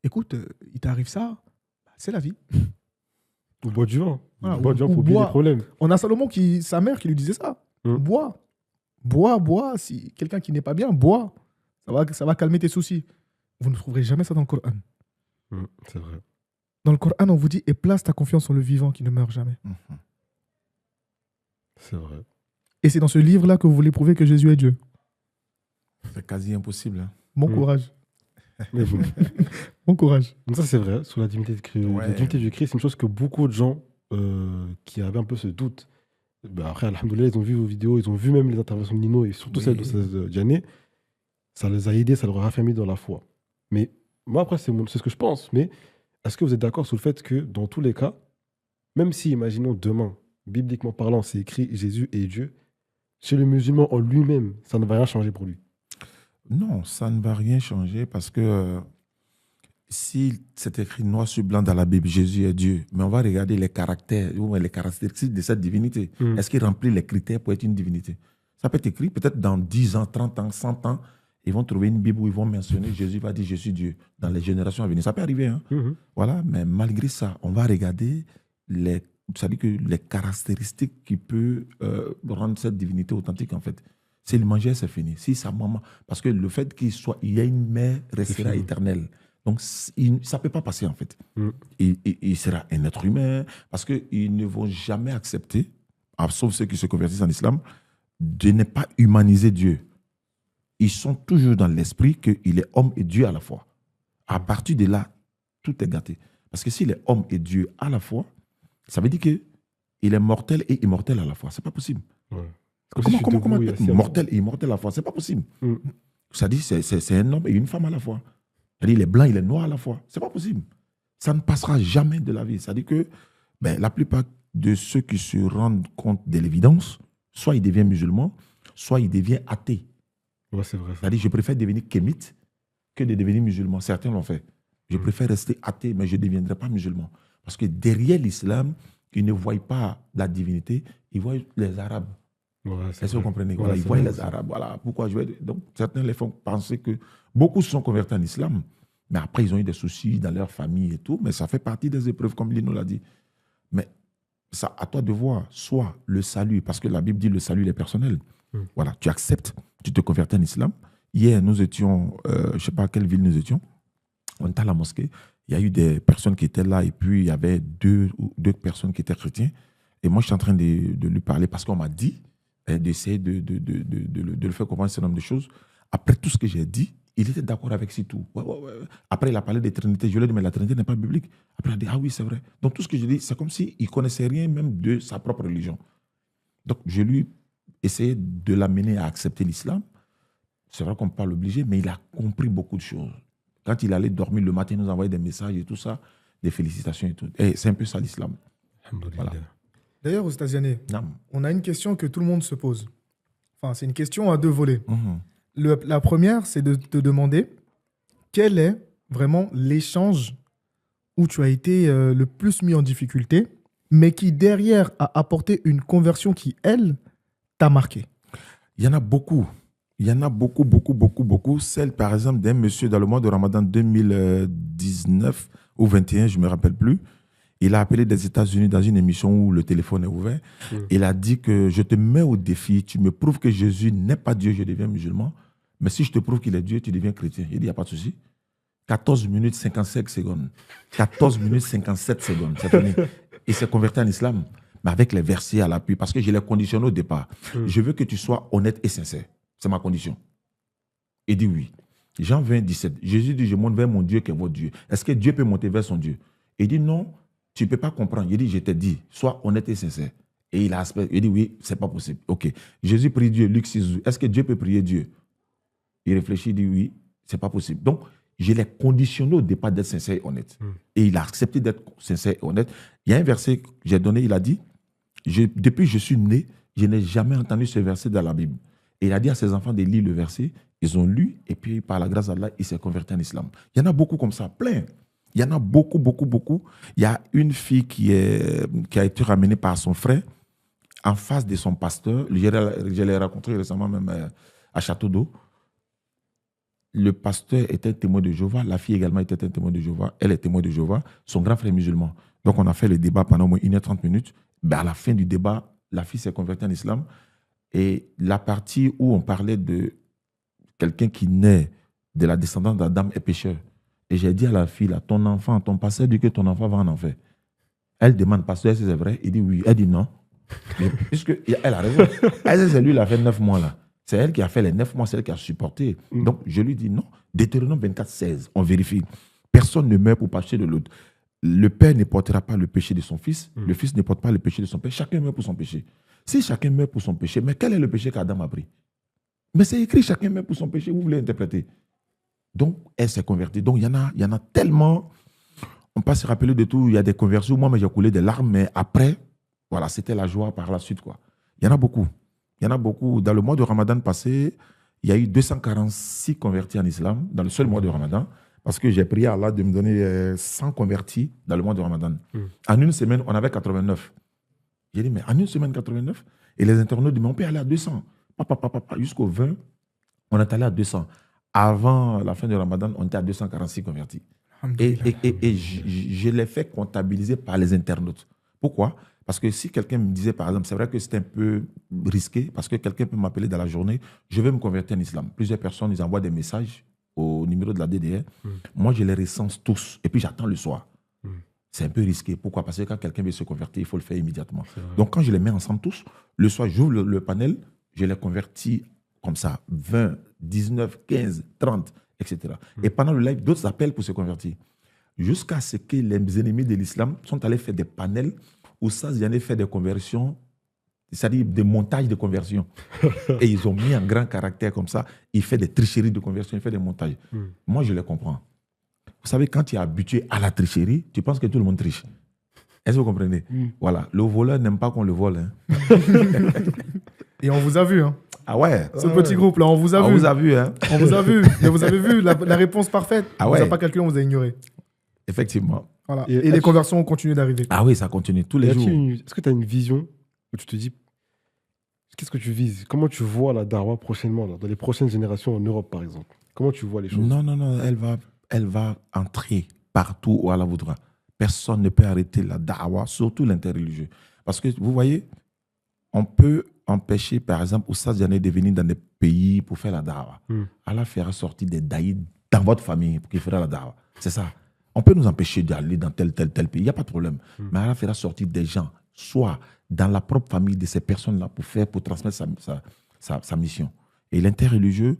[SPEAKER 3] écoute, il t'arrive ça, c'est la vie.
[SPEAKER 1] Ou bois du vin.
[SPEAKER 3] Voilà,
[SPEAKER 1] bois du vin pour oublier les problèmes.
[SPEAKER 3] On a Salomon, sa mère, qui lui disait ça. Bois. Bois. Si quelqu'un qui n'est pas bien, bois. Ça va calmer tes soucis. Vous ne trouverez jamais ça dans le Coran.
[SPEAKER 1] C'est vrai.
[SPEAKER 3] Dans le Coran, on vous dit, et place ta confiance en le vivant qui ne meurt jamais.
[SPEAKER 1] C'est vrai.
[SPEAKER 3] Et c'est dans ce livre-là que vous voulez prouver que Jésus est Dieu.
[SPEAKER 2] C'est quasi impossible. Hein.
[SPEAKER 3] Bon courage. Bon courage.
[SPEAKER 1] Donc ça, c'est vrai. Sur la divinité, la divinité du Christ, c'est une chose que beaucoup de gens qui avaient un peu ce doute, après, alhamdoulilah, ils ont vu vos vidéos, ils ont vu même les interventions de Nino et surtout celles de Diané. Ça les a aidés, ça leur a raffermi dans la foi. Mais moi, après, c'est ce que je pense. Mais est-ce que vous êtes d'accord sur le fait que, dans tous les cas, même si, imaginons demain, bibliquement parlant, c'est écrit Jésus est Dieu, chez le musulman en lui-même, ça ne va rien changer pour lui?
[SPEAKER 2] Non, ça ne va rien changer parce que si c'est écrit noir sur blanc dans la Bible, Jésus est Dieu, mais on va regarder les caractères ou les caractéristiques de cette divinité. Est-ce qu'il remplit les critères pour être une divinité? Ça peut être écrit peut-être dans 10 ans, 30 ans, 100 ans. Ils vont trouver une Bible où ils vont mentionner Jésus va dire je suis Dieu dans les générations à venir. Ça peut arriver. Hein? Voilà, mais malgré ça, on va regarder c'est-à-dire que les caractéristiques qui peuvent rendre cette divinité authentique en fait. S'il mangeait, c'est fini. Si sa maman, parce que le fait qu'il y ait une mère restera éternelle. Donc, ça ne peut pas passer, en fait. Il sera un être humain, parce qu'ils ne vont jamais accepter, sauf ceux qui se convertissent en islam, de ne pas humaniser Dieu. Ils sont toujours dans l'esprit qu'il est homme et Dieu à la fois. À partir de là, tout est gâté. Parce que s'il est homme et Dieu à la fois, ça veut dire qu'il est mortel et immortel à la fois. Ce n'est pas possible.
[SPEAKER 1] Ouais.
[SPEAKER 2] Comment être mortel et immortel à la fois? Ce n'est pas possible. Ça dit c'est un homme et une femme à la fois. Il est blanc, il est noir à la fois. Ce n'est pas possible. Ça ne passera jamais de la vie. Ça dit que la plupart de ceux qui se rendent compte de l'évidence, soit ils deviennent musulmans, soit ils deviennent athées.
[SPEAKER 1] Ouais, c'est vrai.
[SPEAKER 2] C'est-à-dire je préfère devenir kémite que de devenir musulman. Certains l'ont fait. Je préfère rester athée, mais je ne deviendrai pas musulman. Parce que derrière l'islam, ils ne voient pas la divinité, ils voient les Arabes.
[SPEAKER 1] Ouais,
[SPEAKER 2] est-ce que vous comprenez?
[SPEAKER 1] Ouais,
[SPEAKER 2] ils voient les Arabes. Voilà. Pourquoi donc, certains les font penser que beaucoup se sont convertis en islam, mais après, ils ont eu des soucis dans leur famille et tout. Mais ça fait partie des épreuves, comme Lino l'a dit. Mais ça, à toi de voir, soit le salut, parce que la Bible dit le salut est personnel. Voilà, tu acceptes, tu te convertis en islam. Hier, nous étions, je ne sais pas à quelle ville nous étions, on était à la mosquée. Il y a eu des personnes qui étaient là et puis il y avait deux personnes qui étaient chrétiens. Et moi, je suis en train de lui parler parce qu'on m'a dit d'essayer de le faire comprendre un certain nombre de choses. Après tout ce que j'ai dit, il était d'accord avec c'est tout. Ouais. Après, il a parlé de Trinité. Je lui ai dit, mais la Trinité n'est pas biblique. Après, il a dit, ah oui, c'est vrai. Donc, tout ce que j'ai dit, c'est comme s'il ne connaissait rien même de sa propre religion. Donc, je lui ai essayé de l'amener à accepter l'islam. C'est vrai qu'on ne peut pas l'obliger, mais il a compris beaucoup de choses. Quand il allait dormir le matin, il nous envoyait des messages et tout ça, des félicitations et tout. Et c'est un peu ça l'islam.
[SPEAKER 1] Voilà.
[SPEAKER 3] D'ailleurs, aux États-Unis, on a une question que tout le monde se pose. Enfin, c'est une question à deux volets. La première, c'est de te demander quel est vraiment l'échange où tu as été le plus mis en difficulté, mais qui derrière a apporté une conversion qui, elle, t'a marqué.
[SPEAKER 2] Il y en a beaucoup. Il y en a beaucoup. Celle, par exemple, d'un monsieur dans le mois de Ramadan 2019 ou 21, je ne me rappelle plus. Il a appelé des États-Unis dans une émission où le téléphone est ouvert. Il a dit que je te mets au défi, tu me prouves que Jésus n'est pas Dieu, je deviens musulman. Mais si je te prouve qu'il est Dieu, tu deviens chrétien. Il dit, il n'y a pas de souci. 14 minutes 55 secondes. 14 minutes 57 secondes. C'est fini. Il s'est converti en islam, mais avec les versets à l'appui, parce que je l'ai conditionné au départ. Je veux que tu sois honnête et sincère. C'est ma condition. Il dit oui. Jean 20, 17. Jésus dit, je monte vers mon Dieu qui est votre Dieu. Est-ce que Dieu peut monter vers son Dieu? Il dit non, tu ne peux pas comprendre. Il dit, je t'ai dit, sois honnête et sincère. Et il dit oui, c'est pas possible. Ok. Jésus prie Dieu, Luc 6. Est-ce que Dieu peut prier Dieu? Il réfléchit, il dit oui, c'est pas possible. Donc, je l'ai conditionné au départ d'être sincère et honnête. Et il a accepté d'être sincère et honnête. Il y a un verset que j'ai donné, il a dit, depuis que je suis né, je n'ai jamais entendu ce verset dans la Bible. Et il a dit à ses enfants de lire le verset, ils ont lu, et puis par la grâce d'Allah, il s'est converti en islam. Il y en a beaucoup comme ça, plein. Il y en a beaucoup, beaucoup, beaucoup. Il y a une fille qui a été ramenée par son frère en face de son pasteur. Je l'ai rencontré récemment même à Château d'Eau. Le pasteur était un témoin de Jéhovah. La fille également était un témoin de Jéhovah. Elle est témoin de Jéhovah. Son grand frère est musulman. Donc, on a fait le débat pendant au moins 1h30 minutes. Ben, à la fin du débat, la fille s'est convertie en islam. Et la partie où on parlait de quelqu'un qui naît de la descendance d'Adam est pécheur. Et j'ai dit à la fille, là, ton pasteur dit que ton enfant va en enfer. Elle demande, pasteur, est-ce que c'est vrai? Il dit oui. Elle dit non. Mais puisque elle a raison. C'est lui, il a fait 9 mois là. C'est elle qui a fait les 9 mois, c'est elle qui a supporté. Donc, je lui dis non. Deutéronome 24, 16, on vérifie. Personne ne meurt pour pécher de l'autre. Le père ne portera pas le péché de son fils. Le fils ne porte pas le péché de son père. Chacun meurt pour son péché. Si chacun meurt pour son péché, mais quel est le péché qu'Adam a pris? Mais c'est écrit, chacun meurt pour son péché. Vous voulez interpréter? Donc, elle s'est convertie. Donc, il y en a tellement. On ne peut pas se rappeler de tout. Il y a des conversions. Moi, j'ai coulé des larmes. Mais après, voilà, c'était la joie par la suite, quoi. Il y en a beaucoup. Il y en a beaucoup. Dans le mois de Ramadan passé, il y a eu 246 convertis en islam, dans le seul mois de Ramadan, parce que j'ai prié à Allah de me donner 100 convertis dans le mois de Ramadan. En une semaine, on avait 89. J'ai dit, mais en une semaine, 89? Et les internautes disent, mais on peut aller à 200. Jusqu'au 20, on est allé à 200. Avant la fin du Ramadan, on était à 246 convertis. Et je l'ai fait comptabiliser par les internautes. Pourquoi? Parce que si quelqu'un me disait, par exemple, c'est vrai que c'est un peu risqué, parce que quelqu'un peut m'appeler dans la journée, je vais me convertir en islam. Plusieurs personnes, ils envoient des messages au numéro de la DDR. Moi, je les recense tous, et puis j'attends le soir. C'est un peu risqué. Pourquoi? Parce que quand quelqu'un veut se convertir, il faut le faire immédiatement. Donc, quand je les mets ensemble tous, le soir, j'ouvre le panel, je les convertis comme ça, 20, 19, 15, 30, etc. Et pendant le live, d'autres appellent pour se convertir. Jusqu'à ce que les ennemis de l'islam sont allés faire des panels où ça, ils en ont fait des conversions, c'est-à-dire des montages de conversion. Et ils ont mis un grand caractère comme ça. Il fait des tricheries de conversion, il fait des montages. Moi, je les comprends. Vous savez, quand tu es habitué à la tricherie, tu penses que tout le monde triche. Est-ce que vous comprenez? Voilà. Le voleur n'aime pas qu'on le vole. Hein.
[SPEAKER 3] Et on vous a vu. Hein.
[SPEAKER 2] Ah ouais.
[SPEAKER 3] Ce petit groupe-là, on vous a vu.
[SPEAKER 2] On vous a vu. Hein.
[SPEAKER 3] On vous a vu. Mais vous avez vu la réponse parfaite.
[SPEAKER 2] Ah
[SPEAKER 3] on
[SPEAKER 2] ouais.
[SPEAKER 3] vous a pas calculé, on vous a ignoré.
[SPEAKER 2] Effectivement.
[SPEAKER 3] Voilà. Et les conversions ont continué d'arriver.
[SPEAKER 2] Ah oui, ça continue tous les jours.
[SPEAKER 1] Est-ce que tu as une vision où tu te dis, qu'est-ce que tu vises? Comment tu vois la Dawa prochainement, là, dans les prochaines générations en Europe, par exemple? Comment tu vois les choses?
[SPEAKER 2] Non, elle va entrer partout où Allah voudra. Personne ne peut arrêter la Dawa, surtout l'interreligieux. Parce que, vous voyez, on peut empêcher, par exemple, Oustaz Diané de venir dans des pays pour faire la Dawa. Allah fera sortir des daïs dans votre famille pour qu'il fera la Dawa. C'est ça. On peut nous empêcher d'aller dans tel pays. Il n'y a pas de problème. Mais Allah fera sortir des gens, soit dans la propre famille de ces personnes-là pour transmettre sa mission. Et l'interreligieux,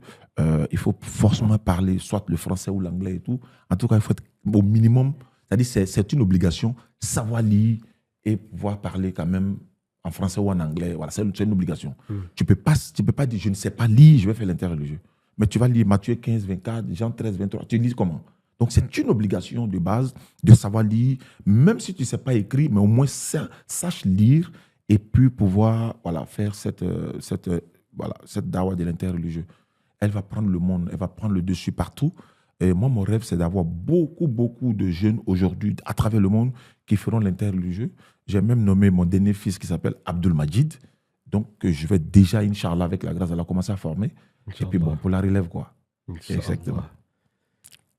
[SPEAKER 2] il faut forcément parler soit le français ou l'anglais et tout. En tout cas, il faut être au minimum, c'est-à-dire c'est une obligation, savoir lire et pouvoir parler quand même en français ou en anglais. Voilà, c'est une obligation. Tu peux pas dire, je ne sais pas lire, je vais faire l'interreligieux. Mais tu vas lire Matthieu 15, 24, Jean 13, 23. Tu lis comment? Donc, c'est une obligation de base de savoir lire, même si tu ne sais pas écrire, mais au moins sache lire et puis pouvoir faire cette dawa de l'interreligieux. Elle va prendre le monde, elle va prendre le dessus partout. Et moi, mon rêve, c'est d'avoir beaucoup, beaucoup de jeunes aujourd'hui à travers le monde qui feront l'interreligieux. J'ai même nommé mon dernier fils qui s'appelle Abdul Majid. Donc, je vais déjà, Inch'Allah, avec la grâce d'Allah, commencer à former. Et puis, bon, pour la relève, quoi. Exactement.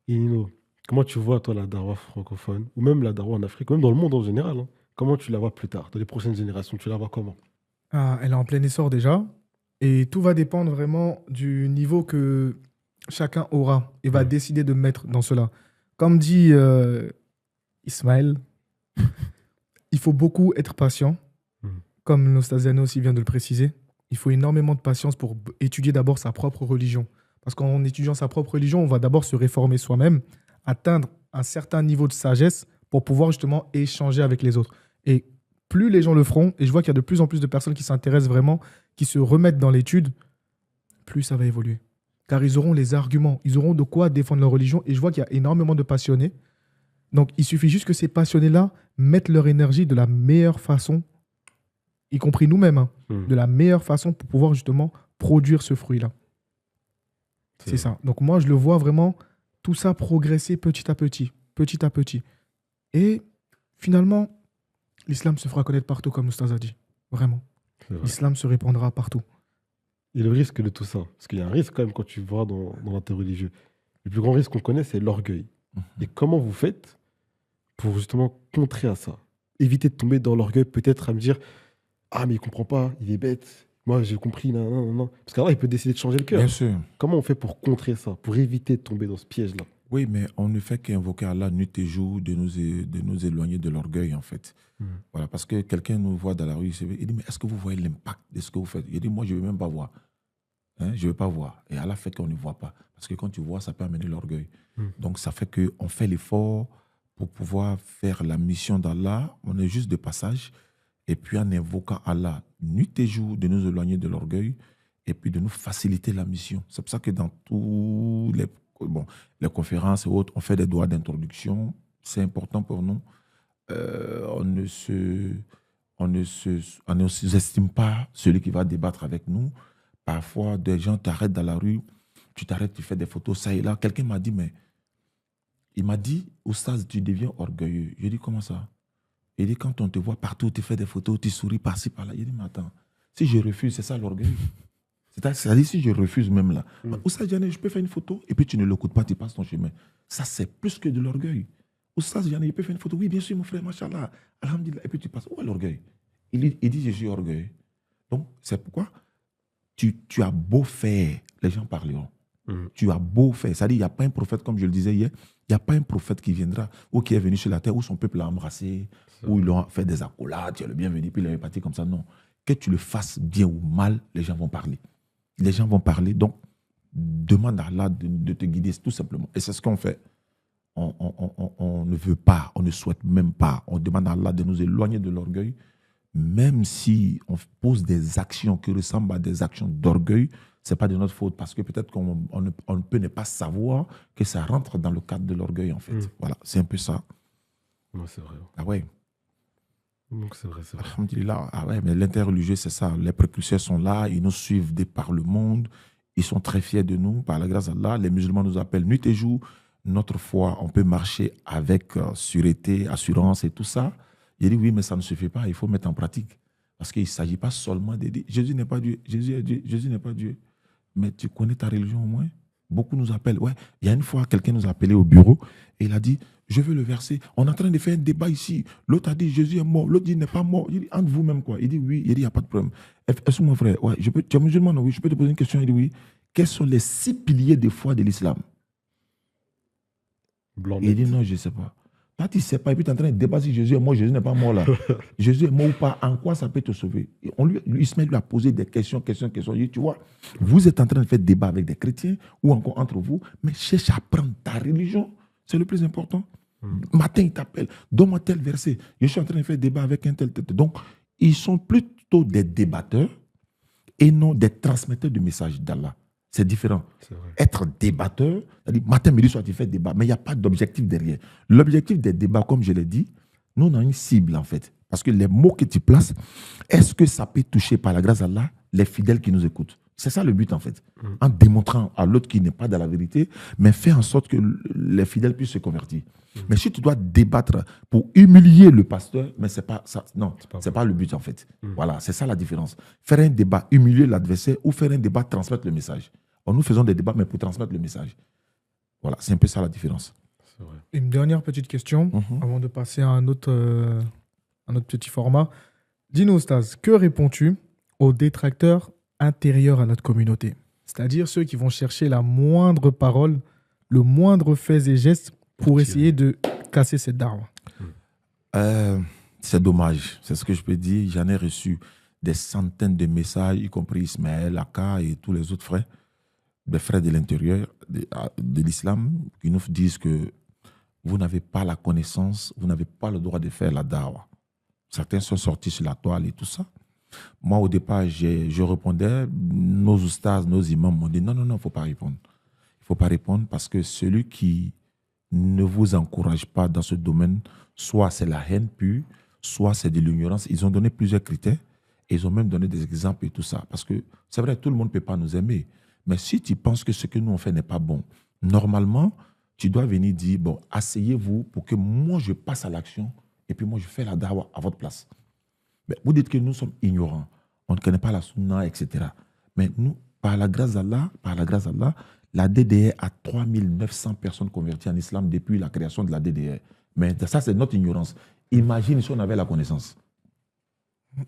[SPEAKER 1] Et Nino, comment tu vois, toi, la dawa francophone, ou même la dawa en Afrique, ou même dans le monde en général, hein, comment tu la vois plus tard, dans les prochaines générations? Tu la vois comment?
[SPEAKER 3] Elle est en plein essor déjà. Et tout va dépendre vraiment du niveau que chacun aura et va décider de mettre dans cela. Comme dit Ismaël, il faut beaucoup être patient. Comme Nostasiano aussi vient de le préciser, il faut énormément de patience pour étudier d'abord sa propre religion. Parce qu'en étudiant sa propre religion, on va d'abord se réformer soi-même, atteindre un certain niveau de sagesse pour pouvoir justement échanger avec les autres. Et plus les gens le feront, et je vois qu'il y a de plus en plus de personnes qui s'intéressent vraiment, qui se remettent dans l'étude, plus ça va évoluer. Car ils auront les arguments, ils auront de quoi défendre leur religion. Et je vois qu'il y a énormément de passionnés. Donc, il suffit juste que ces passionnés-là mettent leur énergie de la meilleure façon, y compris nous-mêmes, hein, de la meilleure façon pour pouvoir justement produire ce fruit-là. C'est ça. Donc, moi, je le vois vraiment, tout ça progresser petit à petit. petit à petit. Et finalement, l'islam se fera connaître partout, comme l'Oustaz a dit. Vraiment. L'islam se répandra partout.
[SPEAKER 1] Et le risque de tout ça, parce qu'il y a un risque quand même quand tu vois dans l'interreligieux. Le plus grand risque qu'on connaît, c'est l'orgueil. Et comment vous faites pour justement contrer à ça? Éviter de tomber dans l'orgueil, peut-être à me dire « Ah, mais il comprend pas, il est bête. Moi, j'ai compris, non, non, non. » Parce qu'alors, il peut décider de changer le cœur.
[SPEAKER 2] Bien sûr.
[SPEAKER 1] Comment on fait pour contrer ça, pour éviter de tomber dans ce piège-là?
[SPEAKER 2] Oui, mais on ne fait qu'invoquer Allah nuit et jour de nous éloigner de l'orgueil, en fait. Voilà, parce que quelqu'un nous voit dans la rue, il dit, mais est-ce que vous voyez l'impact de ce que vous faites? Il dit, moi, je ne veux même pas voir. Hein, je ne veux pas voir. Et Allah fait qu'on ne voit pas. Parce que quand tu vois, ça peut amener l'orgueil. Donc, ça fait qu'on fait l'effort pour pouvoir faire la mission d'Allah. On est juste de passage. Et puis, en invoquant Allah nuit et jour de nous éloigner de l'orgueil et puis de nous faciliter la mission. C'est pour ça que dans tous les conférences et autres, on fait des doigts d'introduction. C'est important pour nous. On ne sous-estime pas celui qui va débattre avec nous. Parfois, des gens t'arrêtent dans la rue, tu t'arrêtes, tu fais des photos, ça et là. Quelqu'un m'a dit, il m'a dit, Oustaz, tu deviens orgueilleux. Je dis, comment ça? Il dit, quand on te voit partout, tu fais des photos, tu souris par-ci, par-là. Il dit, mais attends, si je refuse, c'est ça l'orgueil. C'est-à-dire, si je refuse même là, Oustaz Diané, je peux faire une photo, et puis tu ne l'écoutes pas, tu passes ton chemin. Ça, c'est plus que de l'orgueil. Oustaz Diané, je peux faire une photo. Oui, bien sûr, mon frère, machallah. Alhamdulillah. Et puis tu passes. Où est l'orgueil? Il dit, je suis orgueilleux. Donc, c'est pourquoi tu as beau faire, les gens parleront. Tu as beau faire. C'est-à-dire, il n'y a pas un prophète, comme je le disais hier, il n'y a pas un prophète qui viendra ou qui est venu sur la terre où son peuple l'a embrassé, où ils l'ont fait des accolades, tu es le bienvenu, puis il est parti comme ça. Non. Que tu le fasses bien ou mal, les gens vont parler. Les gens vont parler. Donc, demande à Allah de te guider, tout simplement. Et c'est ce qu'on fait. On ne veut pas, on ne souhaite même pas. On demande à Allah de nous éloigner de l'orgueil, même si on pose des actions qui ressemblent à des actions d'orgueil. Ce n'est pas de notre faute, parce que peut-être qu'on peut ne pas savoir que ça rentre dans le cadre de l'orgueil, en fait. Voilà, c'est un peu ça.
[SPEAKER 1] Ouais, c'est vrai.
[SPEAKER 2] Ah ouais.
[SPEAKER 1] Donc c'est vrai, c'est vrai.
[SPEAKER 2] Alhamdulillah. Ah ouais, mais l'interreligieux, c'est ça. Les précurseurs sont là, ils nous suivent par le monde. Ils sont très fiers de nous, par la grâce d'Allah. Les musulmans nous appellent nuit et jour. Notre foi, on peut marcher avec sûreté, assurance et tout ça. Il dit oui, mais ça ne suffit pas, il faut mettre en pratique. Parce qu'il ne s'agit pas seulement de dire Jésus n'est pas Dieu, Jésus est Dieu, Jésus n'est pas Dieu. Mais tu connais ta religion au moins? Beaucoup nous appellent. Ouais, il y a une fois, quelqu'un nous a appelé au bureau et il a dit, je veux le verset. On est en train de faire un débat ici. L'autre a dit, Jésus est mort. L'autre dit, il n'est pas mort. Il dit, entre vous-même quoi? Il dit, oui. Il dit, il n'y a pas de problème. Est-ce que mon frère, ouais, tu es musulman? Non, oui, je peux te poser une question. Il dit, oui. Quels sont les 6 piliers de foi de l'islam? Il dit, non, je ne sais pas. Là, tu ne sais pas. Et puis, tu es en train de débattre si Jésus est mort, Jésus n'est pas mort là. Jésus est mort ou pas, en quoi ça peut te sauver? Et il se met à poser des questions. Il dit, tu vois, vous êtes en train de faire débat avec des chrétiens ou encore entre vous, mais cherche à apprendre ta religion. C'est le plus important. Matin, il t'appelle, donne-moi tel verset. Je suis en train de faire débat avec un tel. Donc, ils sont plutôt des débatteurs et non des transmetteurs de messages d'Allah. C'est différent. Être débatteur, c'est-à-dire matin, midi, soir, tu fais débat, mais il n'y a pas d'objectif derrière. L'objectif des débats, comme je l'ai dit, nous, on a une cible, en fait. Parce que les mots que tu places, est-ce que ça peut toucher, par la grâce d'Allah, les fidèles qui nous écoutent? C'est ça le but, en fait. En démontrant à l'autre qui n'est pas dans la vérité, mais faire en sorte que les fidèles puissent se convertir. Mais si tu dois débattre pour humilier le pasteur, mais c'est pas ça. Non, c'est pas le but, en fait. Voilà, c'est ça la différence. Faire un débat, humilier l'adversaire, ou faire un débat, transmettre le message. Nous faisons des débats, mais pour transmettre le message. Voilà, c'est un peu ça la différence.
[SPEAKER 1] C'est vrai.
[SPEAKER 3] Une dernière petite question, avant de passer à un autre petit format. Dis-nous, Stas, que réponds-tu aux détracteurs intérieurs à notre communauté? C'est-à-dire ceux qui vont chercher la moindre parole, le moindre fait et geste pour essayer de casser cette darwa.
[SPEAKER 2] C'est dommage, c'est ce que je peux dire. J'en ai reçu des centaines de messages, y compris Ismaël, Aka et tous les autres frères, des frères de l'intérieur de l'islam, qui nous disent que vous n'avez pas la connaissance, vous n'avez pas le droit de faire la dawa. Certains sont sortis sur la toile et tout ça. Moi, au départ, je répondais, nos oustas, nos imams m'ont dit non, il ne faut pas répondre. Il ne faut pas répondre parce que celui qui ne vous encourage pas dans ce domaine, soit c'est la haine pure, soit c'est de l'ignorance. Ils ont donné plusieurs critères et ils ont même donné des exemples et tout ça. Parce que c'est vrai, tout le monde ne peut pas nous aimer. Mais si tu penses que ce que nous on fait n'est pas bon, normalement, tu dois venir dire, bon, asseyez-vous pour que moi, je passe à l'action et puis moi, je fais la dawa à votre place. Mais vous dites que nous sommes ignorants, on ne connaît pas la sunna, etc. Mais nous, par la grâce d'Allah, la DDR a 3900 personnes converties en islam depuis la création de la DDR. Mais ça, c'est notre ignorance. Imagine si on avait la connaissance.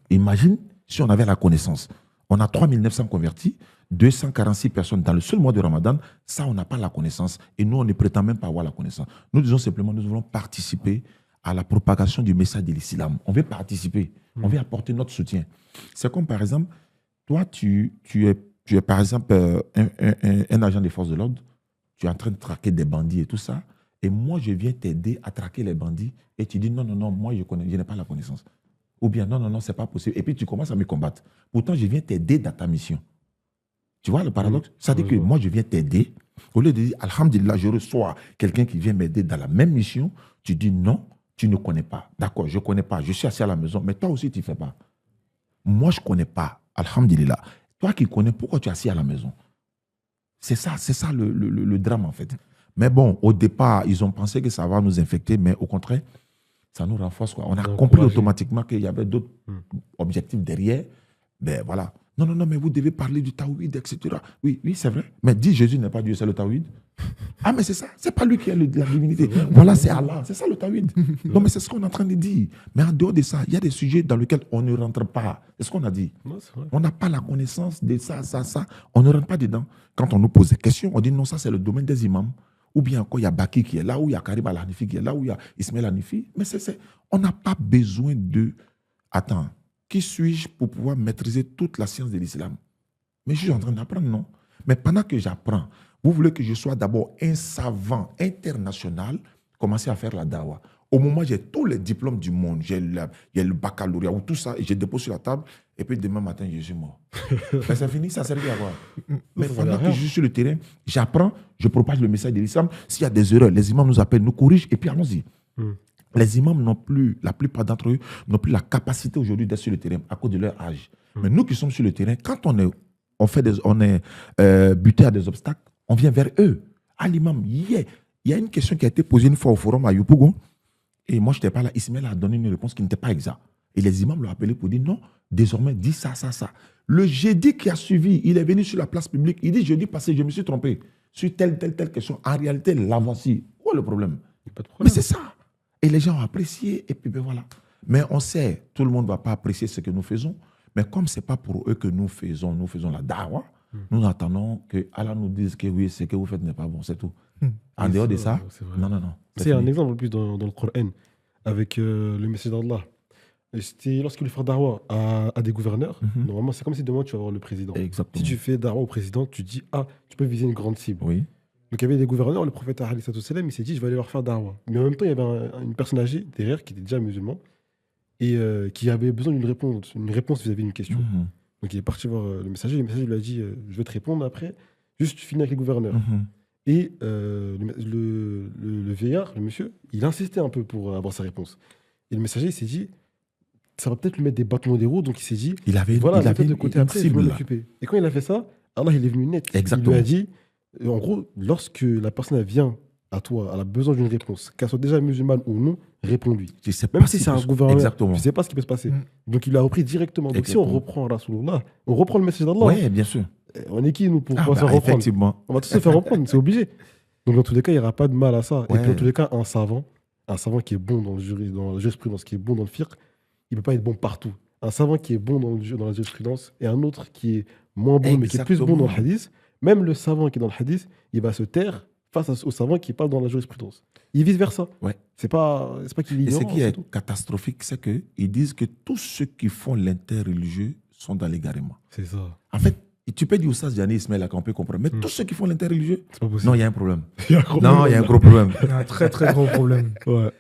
[SPEAKER 2] Imagine si on avait la connaissance. On a 3900 convertis, 246 personnes dans le seul mois de Ramadan. Ça, on n'a pas la connaissance. Et nous, on ne prétend même pas avoir la connaissance. Nous disons simplement, nous voulons participer à la propagation du message de l'islam. On veut participer. On veut apporter notre soutien. C'est comme, par exemple, toi, tu es par exemple, un agent des forces de l'ordre. Tu es en train de traquer des bandits et tout ça. Et moi, je viens t'aider à traquer les bandits. Et tu dis, non, moi, je n'ai pas la connaissance. Ou bien, non, c'est pas possible. Et puis, tu commences à me combattre. Pourtant, je viens t'aider dans ta mission. Tu vois le paradoxe? Ça dit que moi, je viens t'aider. Au lieu de dire, alhamdulillah, je reçois quelqu'un qui vient m'aider dans la même mission, tu dis non, tu ne connais pas. D'accord, je ne connais pas. Je suis assis à la maison, mais toi aussi, tu ne fais pas. Moi, je ne connais pas. Alhamdulillah. Toi qui connais, pourquoi tu es assis à la maison? C'est ça le drame, en fait. Mais bon, au départ, ils ont pensé que ça va nous infecter, mais au contraire, ça nous renforce. Quoi. On a compris automatiquement qu'il y avait d'autres objectifs derrière. Ben voilà. Non, mais vous devez parler du Tawhid, etc. Oui, c'est vrai. Mais dis Jésus n'est pas Dieu, c'est le Tawhid. Ah, mais c'est ça. C'est pas lui qui est la divinité. Voilà, c'est Allah. C'est ça le Tawhid. Non, mais c'est ce qu'on est en train de dire. Mais en dehors de ça, il y a des sujets dans lesquels on ne rentre pas. C'est ce qu'on a dit. On n'a pas la connaissance de ça. On ne rentre pas dedans. Quand on nous pose des questions, on dit non, ça c'est le domaine des imams. Ou bien encore, il y a Baki qui est là, ou il y a Karim Al-Hanifi qui est là, ou il y a Ismaël Hanifi. Mais on n'a pas besoin de... Attends, qui suis-je pour pouvoir maîtriser toute la science de l'islam? Mais je suis en train d'apprendre, non? Mais pendant que j'apprends, vous voulez que je sois d'abord un savant international, commencer à faire la dawa. Au moment où j'ai tous les diplômes du monde, j'ai le baccalauréat ou tout ça, et je dépose sur la table, et puis demain matin, je suis mort. Mais c'est fini, ça sert à quoi? Mais pendant que je suis sur le terrain, j'apprends, je propage le message de l'islam. S'il y a des erreurs, les imams nous appellent, nous corrigent, et puis allons-y. Les imams n'ont plus, la plupart d'entre eux, n'ont plus la capacité aujourd'hui d'être sur le terrain à cause de leur âge. Mais nous qui sommes sur le terrain, quand on est buté à des obstacles, on vient vers eux. Ah, l'imam, il y a une question qui a été posée une fois au forum à Yopougon. Et moi, je n'étais pas là. Ismaël a donné une réponse qui n'était pas exacte. Et les imams l'ont appelé pour dire non, désormais, dis ça. Le jeudi qui a suivi, il est venu sur la place publique. Il dit, jeudi passé, je me suis trompé sur telle question. En réalité, la voici. Où est le problème?
[SPEAKER 1] Pas de problème.
[SPEAKER 2] Mais c'est ça. Et les gens ont apprécié. Et puis, ben voilà. Mais on sait, tout le monde ne va pas apprécier ce que nous faisons. Mais comme ce n'est pas pour eux que nous faisons la dawa, nous attendons que Allah nous dise que oui, ce que vous faites n'est pas bon, c'est tout. En dehors de ça, non.
[SPEAKER 1] C'est un exemple en plus dans le Coran avec le message d'Allah. C'était lorsqu'il voulait faire dawa à des gouverneurs. Normalement, c'est comme si demain tu vas voir le président.
[SPEAKER 2] Exactement.
[SPEAKER 1] Si tu fais dawa au président, tu dis tu peux viser une grande cible.
[SPEAKER 2] Oui.
[SPEAKER 1] Donc il y avait des gouverneurs, le prophète il s'est dit je vais aller leur faire dawa. Mais en même temps, il y avait une personne âgée derrière qui était déjà musulman et qui avait besoin d'une réponse vis-à-vis d'une question. Donc il est parti voir le messager lui a dit je vais te répondre après, juste finis avec les gouverneurs. Et le vieillard, le monsieur, il insistait un peu pour avoir sa réponse. Et le messager, il s'est dit, ça va peut-être lui mettre des bâtons des roues, donc il s'est dit,
[SPEAKER 2] il avait
[SPEAKER 1] de côté après,
[SPEAKER 2] cible.
[SPEAKER 1] je vais m'occuper. Et quand il a fait ça, Allah, il est venu net.
[SPEAKER 2] Exactement.
[SPEAKER 1] Il lui a dit, en gros, lorsque la personne elle vient à toi, elle a besoin d'une réponse, qu'elle soit déjà musulmane ou non, réponds-lui. Même si c'est un gouverneur, tu ne sais pas ce qui peut se passer. Donc il l'a repris directement. Donc si on reprend Rasulullah, on reprend le message d'Allah.
[SPEAKER 2] Oui, bien sûr.
[SPEAKER 1] On est qui, nous, pour pouvoir se reprendre?
[SPEAKER 2] Effectivement.
[SPEAKER 1] On va tous se faire reprendre, c'est obligé. Donc, dans tous les cas, il n'y aura pas de mal à ça. Et puis, dans tous les cas, un savant qui est bon dans la jurisprudence, qui est bon dans le fiqh, il ne peut pas être bon partout. Un savant qui est bon dans la jurisprudence et un autre qui est moins bon, mais qui est plus bon dans le hadith, même le savant qui est dans le hadith, il va se taire face au savant qui parle dans la jurisprudence. Et vice-versa.
[SPEAKER 2] Ouais.
[SPEAKER 1] C'est pas qu'il est ignorant.
[SPEAKER 2] Et ce qui est catastrophique, c'est qu'ils disent que tous ceux qui font l'interreligieux sont dans l'égarement.
[SPEAKER 1] C'est ça.
[SPEAKER 2] En fait, tu peux dire au Sas Diané, Ismaël, qu'on peut comprendre. Mais tous ceux qui font l'interreligieux,
[SPEAKER 1] c'est pas possible.
[SPEAKER 2] Non, il y a un problème.
[SPEAKER 1] Il y a un gros
[SPEAKER 2] problème.
[SPEAKER 3] Il y a un très, très gros problème.
[SPEAKER 1] Ouais.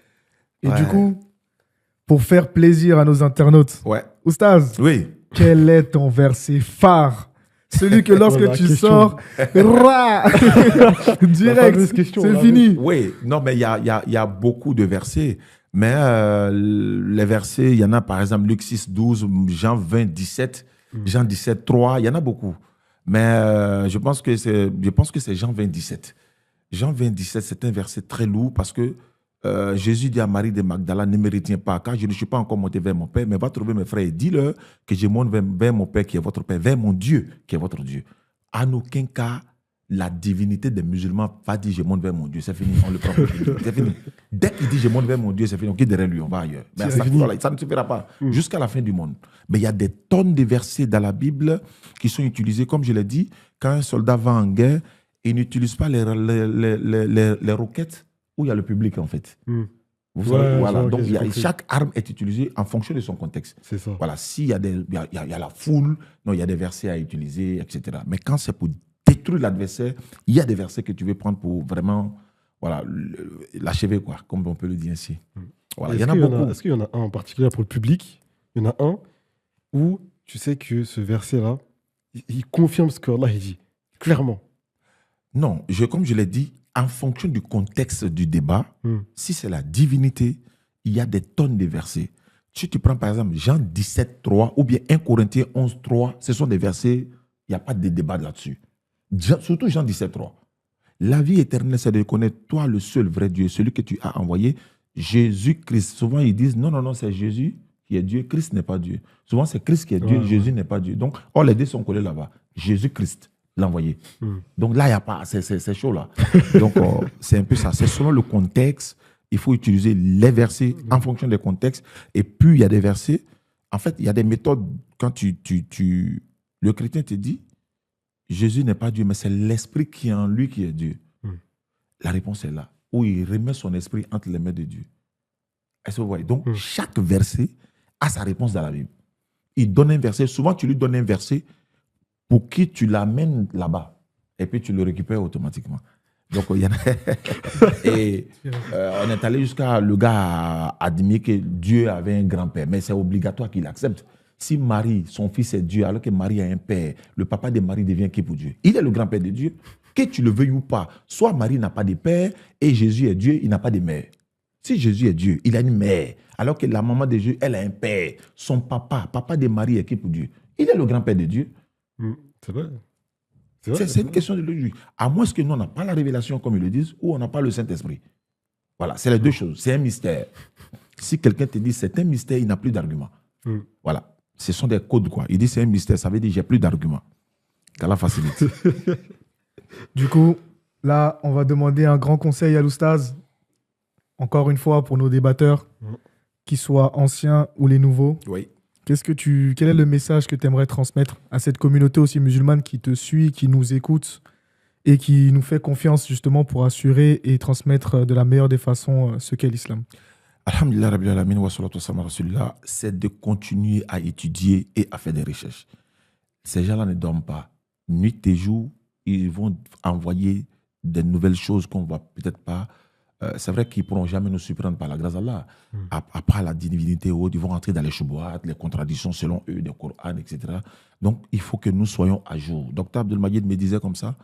[SPEAKER 3] Et du coup, pour faire plaisir à nos internautes, Oustaz,
[SPEAKER 2] oui.
[SPEAKER 3] Quel est ton verset phare? Celui que lorsque tu sors, direct, c'est fini.
[SPEAKER 2] Oui, non, mais il y a beaucoup de versets. Mais les versets, il y en a par exemple Luc 6, 12, Jean 20, 17, Jean 17, 3, il y en a beaucoup. Mais je pense que c'est Jean 20, 17. Jean 20, 17, c'est un verset très lourd parce que Jésus dit à Marie de Magdala, ne me retiens pas, car je ne suis pas encore monté vers mon Père, mais va trouver mes frères et dis-leur que je monte vers mon Père qui est votre Père, vers mon Dieu qui est votre Dieu. En aucun cas, la divinité des musulmans va dire je monte vers mon Dieu, c'est fini, on le prend pour fini, c'est fini. Dès qu'il dit je monte vers mon Dieu, c'est fini, on quitte derrière lui, on va ailleurs. Mais ça ne suffira pas jusqu'à la fin du monde. Mais il y a des tonnes de versets dans la Bible qui sont utilisés, comme je l'ai dit, quand un soldat va en guerre, il n'utilise pas les roquettes où il y a le public, en fait. Vous savez, voilà. Donc, chaque arme est utilisée en fonction de son contexte.
[SPEAKER 1] C'est ça.
[SPEAKER 2] Voilà. S'il y a, il y a la foule, non, il y a des versets à utiliser, etc. Mais quand c'est pour détruire l'adversaire, il y a des versets que tu veux prendre pour vraiment voilà, l'achever, quoi, comme on peut le dire ainsi. Voilà. Il y en a beaucoup.
[SPEAKER 1] Est-ce qu'il y en a un en particulier pour le public? Il y en a un où tu sais que ce verset-là, il confirme ce qu'Allah dit, clairement.
[SPEAKER 2] Non, comme je l'ai dit, en fonction du contexte du débat, si c'est la divinité, il y a des tonnes de versets. Si tu prends par exemple Jean 17, 3 ou bien 1 Corinthiens 11, 3, ce sont des versets, il n'y a pas de débat là-dessus. Surtout Jean 17, 3. La vie éternelle, c'est de connaître toi le seul vrai Dieu, celui que tu as envoyé, Jésus-Christ. Souvent ils disent non, c'est Jésus qui est Dieu, Christ n'est pas Dieu. Souvent c'est Christ qui est Dieu, Jésus n'est pas Dieu. Donc, les deux sont collés là-bas. Jésus-Christ. L'envoyer. Donc là, il n'y a pas, c'est chaud là. Donc c'est un peu ça. C'est selon le contexte, il faut utiliser les versets en fonction des contextes. Et puis il y a des versets, en fait, il y a des méthodes. Quand le chrétien te dit, Jésus n'est pas Dieu, mais c'est l'esprit qui est en lui qui est Dieu. La réponse est là, où il remet son esprit entre les mains de Dieu. Est-ce que vous voyez? Donc chaque verset a sa réponse dans la Bible. Il donne un verset, souvent tu lui donnes un verset pour qui tu l'amènes là-bas. Et puis tu le récupères automatiquement. Donc, il y en a. Et on est allé jusqu'à le gars a admis que Dieu avait un grand-père. Mais c'est obligatoire qu'il accepte. Si Marie, son fils est Dieu, alors que Marie a un père, le papa de Marie devient qui pour Dieu? Il est le grand-père de Dieu. Que tu le veuilles ou pas, soit Marie n'a pas de père et Jésus est Dieu, il n'a pas de mère. Si Jésus est Dieu, il a une mère. Alors que la maman de Jésus, elle a un père. Son papa de Marie est qui pour Dieu? Il est le grand-père de Dieu.
[SPEAKER 1] C'est vrai.
[SPEAKER 2] C'est une question de logique. À moins que nous, on n'a pas la révélation, comme ils le disent, ou on n'a pas le Saint-Esprit. Voilà, c'est les deux choses. C'est un mystère. Si quelqu'un te dit c'est un mystère, il n'a plus d'argument. Voilà. Ce sont des codes, quoi. Il dit c'est un mystère, ça veut dire j'ai plus d'argument. Qu'Allah facilite.
[SPEAKER 3] Du coup, là, on va demander un grand conseil à l'oustaz. Encore une fois, pour nos débatteurs, qu'ils soient anciens ou les nouveaux.
[SPEAKER 2] Oui.
[SPEAKER 3] Quel est le message que tu aimerais transmettre à cette communauté aussi musulmane qui te suit, qui nous écoute et qui nous fait confiance justement pour assurer et transmettre de la meilleure des façons ce qu'est l'islam?
[SPEAKER 2] Alhamdulillah Rabbil Alamin wa salatu wa salam Rasulillah, c'est de continuer à étudier et à faire des recherches. Ces gens-là ne dorment pas. Nuit et jour, ils vont envoyer des nouvelles choses qu'on ne voit peut-être pas. C'est vrai qu'ils ne pourront jamais nous surprendre par la grâce d'Allah. Après la divinité, ils vont rentrer dans les choubouats, les contradictions selon eux, des Corans, etc. Donc, il faut que nous soyons à jour. Dr Abdelmajid me disait comme ça,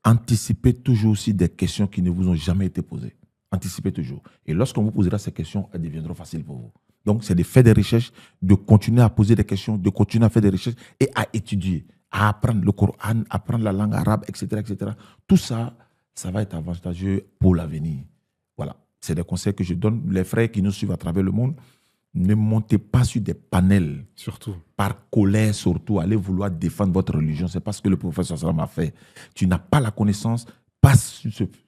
[SPEAKER 2] anticipez toujours aussi des questions qui ne vous ont jamais été posées. Anticipez toujours. Et lorsqu'on vous posera ces questions, elles deviendront faciles pour vous. Donc, c'est de faire des recherches, de continuer à poser des questions, de continuer à faire des recherches et à étudier, à apprendre le Coran, apprendre la langue arabe, etc., etc. Tout ça, ça va être avantageux pour l'avenir. Voilà, c'est des conseils que je donne. Les frères qui nous suivent à travers le monde, ne montez pas sur des panels.
[SPEAKER 1] Surtout.
[SPEAKER 2] Par colère, surtout. Allez vouloir défendre votre religion. Ce n'est pas ce que le prophète sallam a fait. Tu n'as pas la connaissance.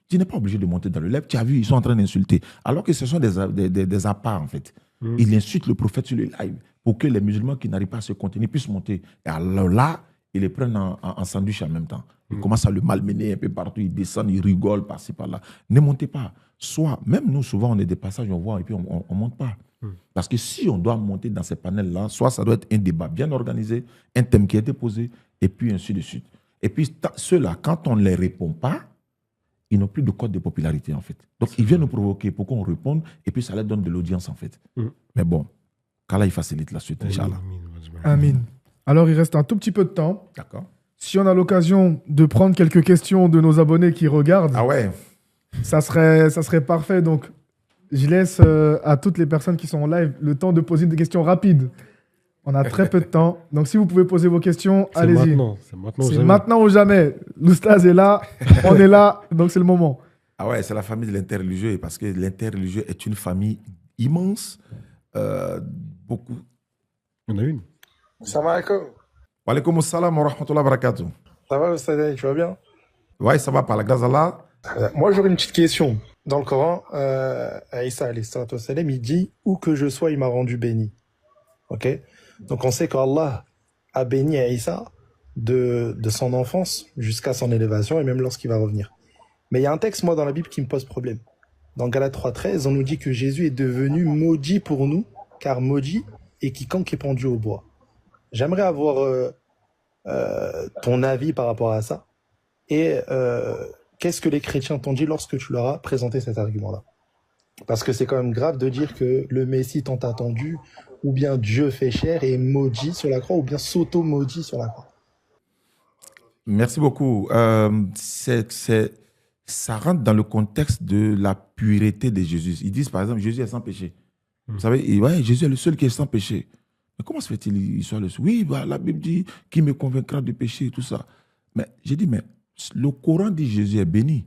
[SPEAKER 2] Tu n'es pas obligé de monter dans le live. Tu as vu, ils sont en train d'insulter. Alors que ce sont des apparts, en fait. Ils insultent le prophète sur le live pour que les musulmans qui n'arrivent pas à se contenir puissent monter. Et alors là, ils les prennent en sandwich en même temps. Ils commencent à le malmener un peu partout. Ils descendent, ils rigolent par-ci, par-là. Ne montez pas. Soit, même nous, souvent, on est des passages, on voit et puis on ne monte pas. Parce que si on doit monter dans ces panels-là, soit ça doit être un débat bien organisé, un thème qui a été posé, et puis ainsi de suite. Et puis ceux-là, quand on ne les répond pas, ils n'ont plus de code de popularité, en fait. Donc, ils viennent nous provoquer pour qu'on réponde, et puis ça leur donne de l'audience, en fait. Mais bon, qu'Allah, il facilite la suite, Inch'Allah.
[SPEAKER 3] Amin. Alors, il reste un tout petit peu de temps.
[SPEAKER 2] D'accord.
[SPEAKER 3] Si on a l'occasion de prendre quelques questions de nos abonnés qui regardent, ça serait parfait. Donc, je laisse à toutes les personnes qui sont en live le temps de poser des questions rapides. On a très peu de temps. Donc, si vous pouvez poser vos questions, allez-y.
[SPEAKER 1] C'est maintenant ou jamais.
[SPEAKER 3] C'est maintenant ou jamais. L'oustaz est là, on est là, donc c'est le moment.
[SPEAKER 2] Ah ouais, c'est la famille de l'interreligieux, parce que l'interreligieux est une famille immense. Beaucoup.
[SPEAKER 1] On a une.
[SPEAKER 4] Salam alaikum.
[SPEAKER 2] Wa alaikum salam wa rahmatullahi wa barakatuh.
[SPEAKER 4] Ça va, Ustad, tu vas bien?
[SPEAKER 2] Ouais, ça va par la grâce d'Allah.
[SPEAKER 4] Moi, j'aurais une petite question. Dans le Coran, Isa, il dit « Où que je sois, il m'a rendu béni ». Ok. Donc, on sait qu'Allah a béni Isa de son enfance jusqu'à son élévation et même lorsqu'il va revenir. Mais il y a un texte, moi, dans la Bible qui me pose problème. Dans Galates 3,13, on nous dit que Jésus est devenu maudit pour nous, car maudit est quiconque est pendu au bois. J'aimerais avoir ton avis par rapport à ça. Et qu'est-ce que les chrétiens t'ont dit lorsque tu leur as présenté cet argument-là? Parce que c'est quand même grave de dire que le Messie tant attendu, ou bien Dieu fait chair et est maudit sur la croix, ou bien s'auto-maudit sur la croix.
[SPEAKER 2] Merci beaucoup. Ça rentre dans le contexte de la pureté de Jésus. Ils disent par exemple, Jésus est sans péché. Vous savez, ouais, Jésus est le seul qui est sans péché. Mais comment se fait-il qu'il soit le seul? Oui, bah, la Bible dit qui me convaincra de péché et tout ça. Mais j'ai dit, mais le Coran dit Jésus est béni.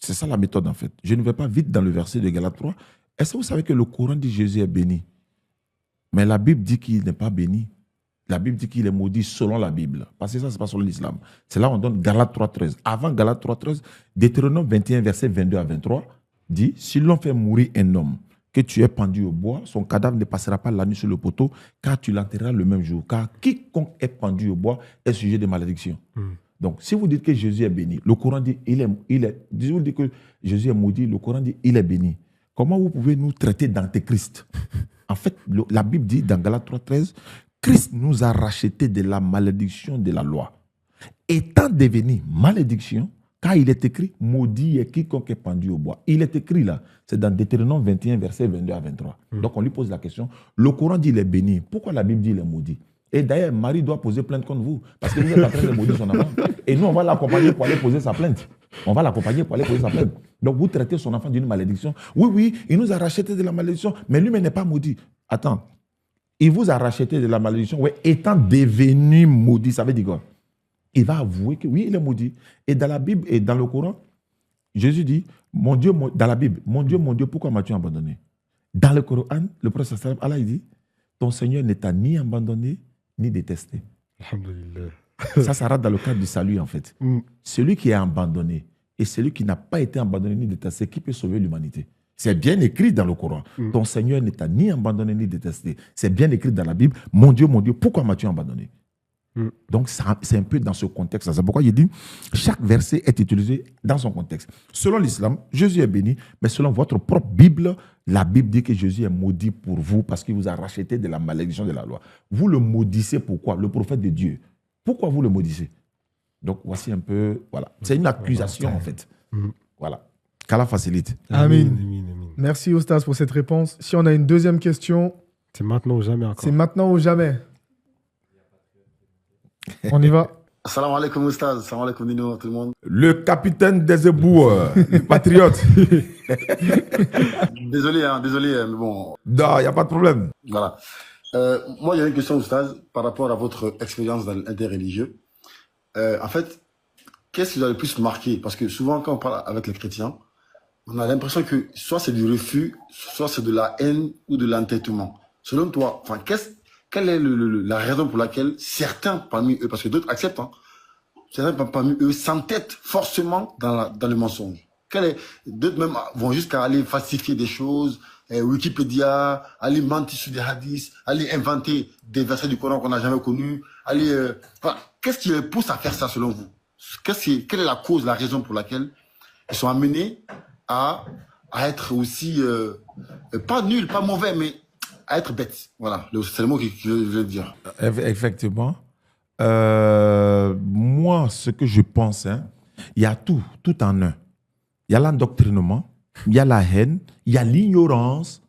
[SPEAKER 2] C'est ça la méthode en fait. Je ne vais pas vite dans le verset de Galates 3. Est-ce que vous savez que le Coran dit Jésus est béni? Mais la Bible dit qu'il n'est pas béni. La Bible dit qu'il est maudit selon la Bible. Parce que ça, ce n'est pas selon l'islam. C'est là où on donne Galates 3.13. Avant Galates 3.13, Deutéronome 21, verset 22 à 23, dit « Si l'on fait mourir un homme, que tu es pendu au bois, son cadavre ne passera pas la nuit sur le poteau, car tu l'enterreras le même jour. Car quiconque est pendu au bois est sujet de malédiction. Donc, si vous dites que Jésus est béni, le Coran dit si vous dites que Jésus est maudit, le Coran dit il est béni. Comment vous pouvez nous traiter d'antéchrist? En fait, la Bible dit dans Galates 3.13, Christ nous a rachetés de la malédiction de la loi, étant devenu malédiction, car il est écrit maudit est quiconque est pendu au bois. Il est écrit là, c'est dans Deutéronome 21, verset 22 à 23. Donc on lui pose la question, le Coran dit il est béni, pourquoi la Bible dit il est maudit? Et d'ailleurs, Marie doit poser plainte contre vous, parce que vous êtes en train de maudire son enfant. Et nous, on va l'accompagner pour aller poser sa plainte. On va l'accompagner pour aller poser sa plainte. Donc vous traitez son enfant d'une malédiction. Oui, oui, il nous a racheté de la malédiction, mais lui-même n'est pas maudit. Attends. Il vous a racheté de la malédiction, ouais, étant devenu maudit. Ça veut dire quoi? Il va avouer que oui, il est maudit. Et dans la Bible et dans le Coran, Jésus dit, mon Dieu, dans la Bible, mon Dieu, pourquoi m'as-tu abandonné? Dans le Coran, le prophète Allah, il dit, ton Seigneur ne t'a ni abandonné, ni détesté.
[SPEAKER 1] Alhamdulillah.
[SPEAKER 2] Ça rentre dans le cadre du salut, en fait. Celui qui est abandonné et celui qui n'a pas été abandonné ni détesté, qui peut sauver l'humanité? C'est bien écrit dans le Coran. Ton Seigneur ne t'a ni abandonné ni détesté. C'est bien écrit dans la Bible. Mon Dieu, pourquoi m'as-tu abandonné? Donc, c'est un peu dans ce contexte-là. C'est pourquoi il dit chaque verset est utilisé dans son contexte. Selon l'islam, Jésus est béni, mais selon votre propre Bible, la Bible dit que Jésus est maudit pour vous parce qu'il vous a racheté de la malédiction de la loi. Vous le maudissez pourquoi? Le prophète de Dieu. Pourquoi vous le maudissez? Donc, voici un peu. Voilà. C'est une accusation, en fait. Voilà. Qu'Allah facilite.
[SPEAKER 3] Amin. Merci, Oustaz, pour cette réponse. Si on a une deuxième question.
[SPEAKER 1] C'est maintenant ou jamais encore.
[SPEAKER 3] C'est maintenant ou jamais. On y va.
[SPEAKER 5] Salam alaikum, Oustaz. Salam alaikum, Nino, tout le monde.
[SPEAKER 2] Le capitaine des éboues, le patriote.
[SPEAKER 5] Désolé, mais bon.
[SPEAKER 2] Non, il n'y a pas de problème.
[SPEAKER 5] Voilà. Moi, il y a une question, Oustaz, par rapport à votre expérience dans l'interreligieux. En fait, qu'est-ce qui vous a le plus marqué? Parce que souvent, quand on parle avec les chrétiens, on a l'impression que soit c'est du refus, soit c'est de la haine ou de l'entêtement. Selon toi, enfin, quelle est la raison pour laquelle certains parmi eux, parce que d'autres acceptent, hein, certains parmi eux s'entêtent forcément dans le mensonge. D'autres même vont jusqu'à aller falsifier des choses, Wikipédia, aller mentir sur des hadiths, aller inventer des versets du Coran qu'on n'a jamais connus, enfin, qu'est-ce qui les pousse à faire ça selon vous? Quelle est la cause, la raison pour laquelle ils sont amenés à être aussi, pas nuls, pas mauvais, mais à être bêtes. Voilà, c'est le mot que je veux dire.
[SPEAKER 2] Effectivement. Moi, ce que je pense, hein, il y a tout en un. Il y a l'endoctrinement, il y a la haine, il y a l'ignorance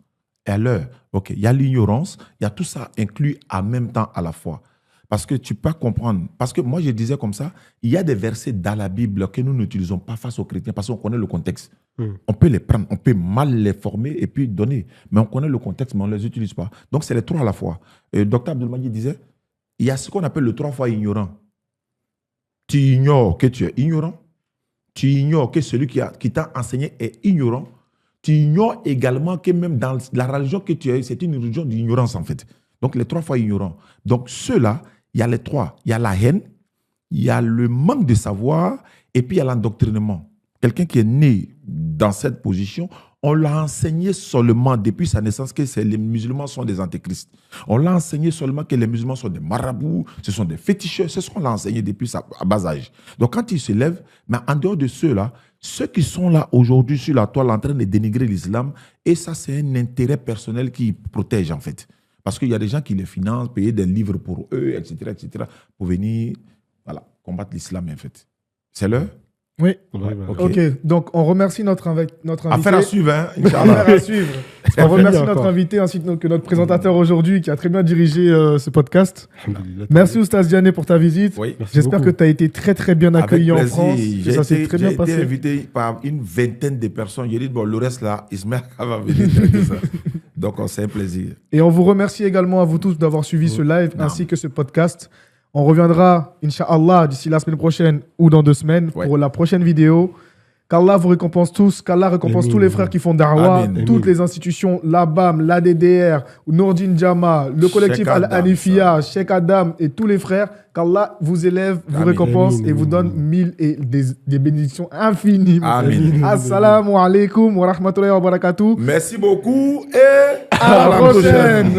[SPEAKER 2] et l'heure. Ok, il y a l'ignorance, il y a tout ça inclus en même temps à la fois. Parce que tu peux comprendre. Parce que moi, je disais comme ça, il y a des versets dans la Bible que nous n'utilisons pas face aux chrétiens parce qu'on connaît le contexte. On peut les prendre, on peut mal les former et puis donner. Mais on connaît le contexte, mais on ne les utilise pas. Donc, c'est les trois à la fois. Dr Abdelmadi disait, il y a ce qu'on appelle le 3 fois ignorant. Tu ignores que tu es ignorant. tu ignores que celui qui t'a enseigné est ignorant, tu ignores également que même dans la religion que tu as, c'est une religion d'ignorance en fait. Donc les 3 fois ignorants. Donc ceux-là, il y a les 3. Il y a la haine, il y a le manque de savoir et puis il y a l'endoctrinement. Quelqu'un qui est né dans cette position, on l'a enseigné seulement depuis sa naissance que les musulmans sont des antéchrists. On l'a enseigné seulement que les musulmans sont des marabouts, ce sont des féticheurs. C'est ce qu'on l'a enseigné depuis à bas âge. Donc quand ils se lèvent, mais en dehors de ceux-là, ceux qui sont là aujourd'hui sur la toile en train de dénigrer l'islam, et ça c'est un intérêt personnel qui protège en fait. Parce qu'il y a des gens qui les financent, payer des livres pour eux, etc., pour venir combattre l'islam en fait. C'est l'heure?
[SPEAKER 3] Oui.
[SPEAKER 2] Ok,
[SPEAKER 3] donc on remercie notre invité.
[SPEAKER 2] Affaire à suivre, hein,
[SPEAKER 3] Affaire à suivre. On remercie notre invité ainsi que notre présentateur aujourd'hui qui a très bien dirigé ce podcast. Merci Oustaz Diané pour ta visite.
[SPEAKER 2] Oui.
[SPEAKER 3] J'espère que tu as été très très bien accueilli en France. Ça s'est très bien passé.
[SPEAKER 2] J'ai été invité par une vingtaine de personnes. J'ai dit, bon, le reste là, Ismaël va venir. Donc c'est un plaisir.
[SPEAKER 3] Et on vous remercie également à vous tous d'avoir suivi ce live ainsi que ce podcast. On reviendra, Inch'Allah, d'ici la semaine prochaine ou dans 2 semaines pour la prochaine vidéo. Qu'Allah vous récompense tous, qu'Allah récompense tous les frères qui font da'wah, toutes les institutions, la BAM, l'ADDR, Nourdine Jama, le collectif Al-Hanifiya, Cheikh Adam et tous les frères. Qu'Allah vous élève, vous récompense et vous donne 1000 et des bénédictions infinies. Assalamu alaikum wa rahmatullahi wa barakatuh.
[SPEAKER 2] Merci beaucoup et
[SPEAKER 3] à la prochaine.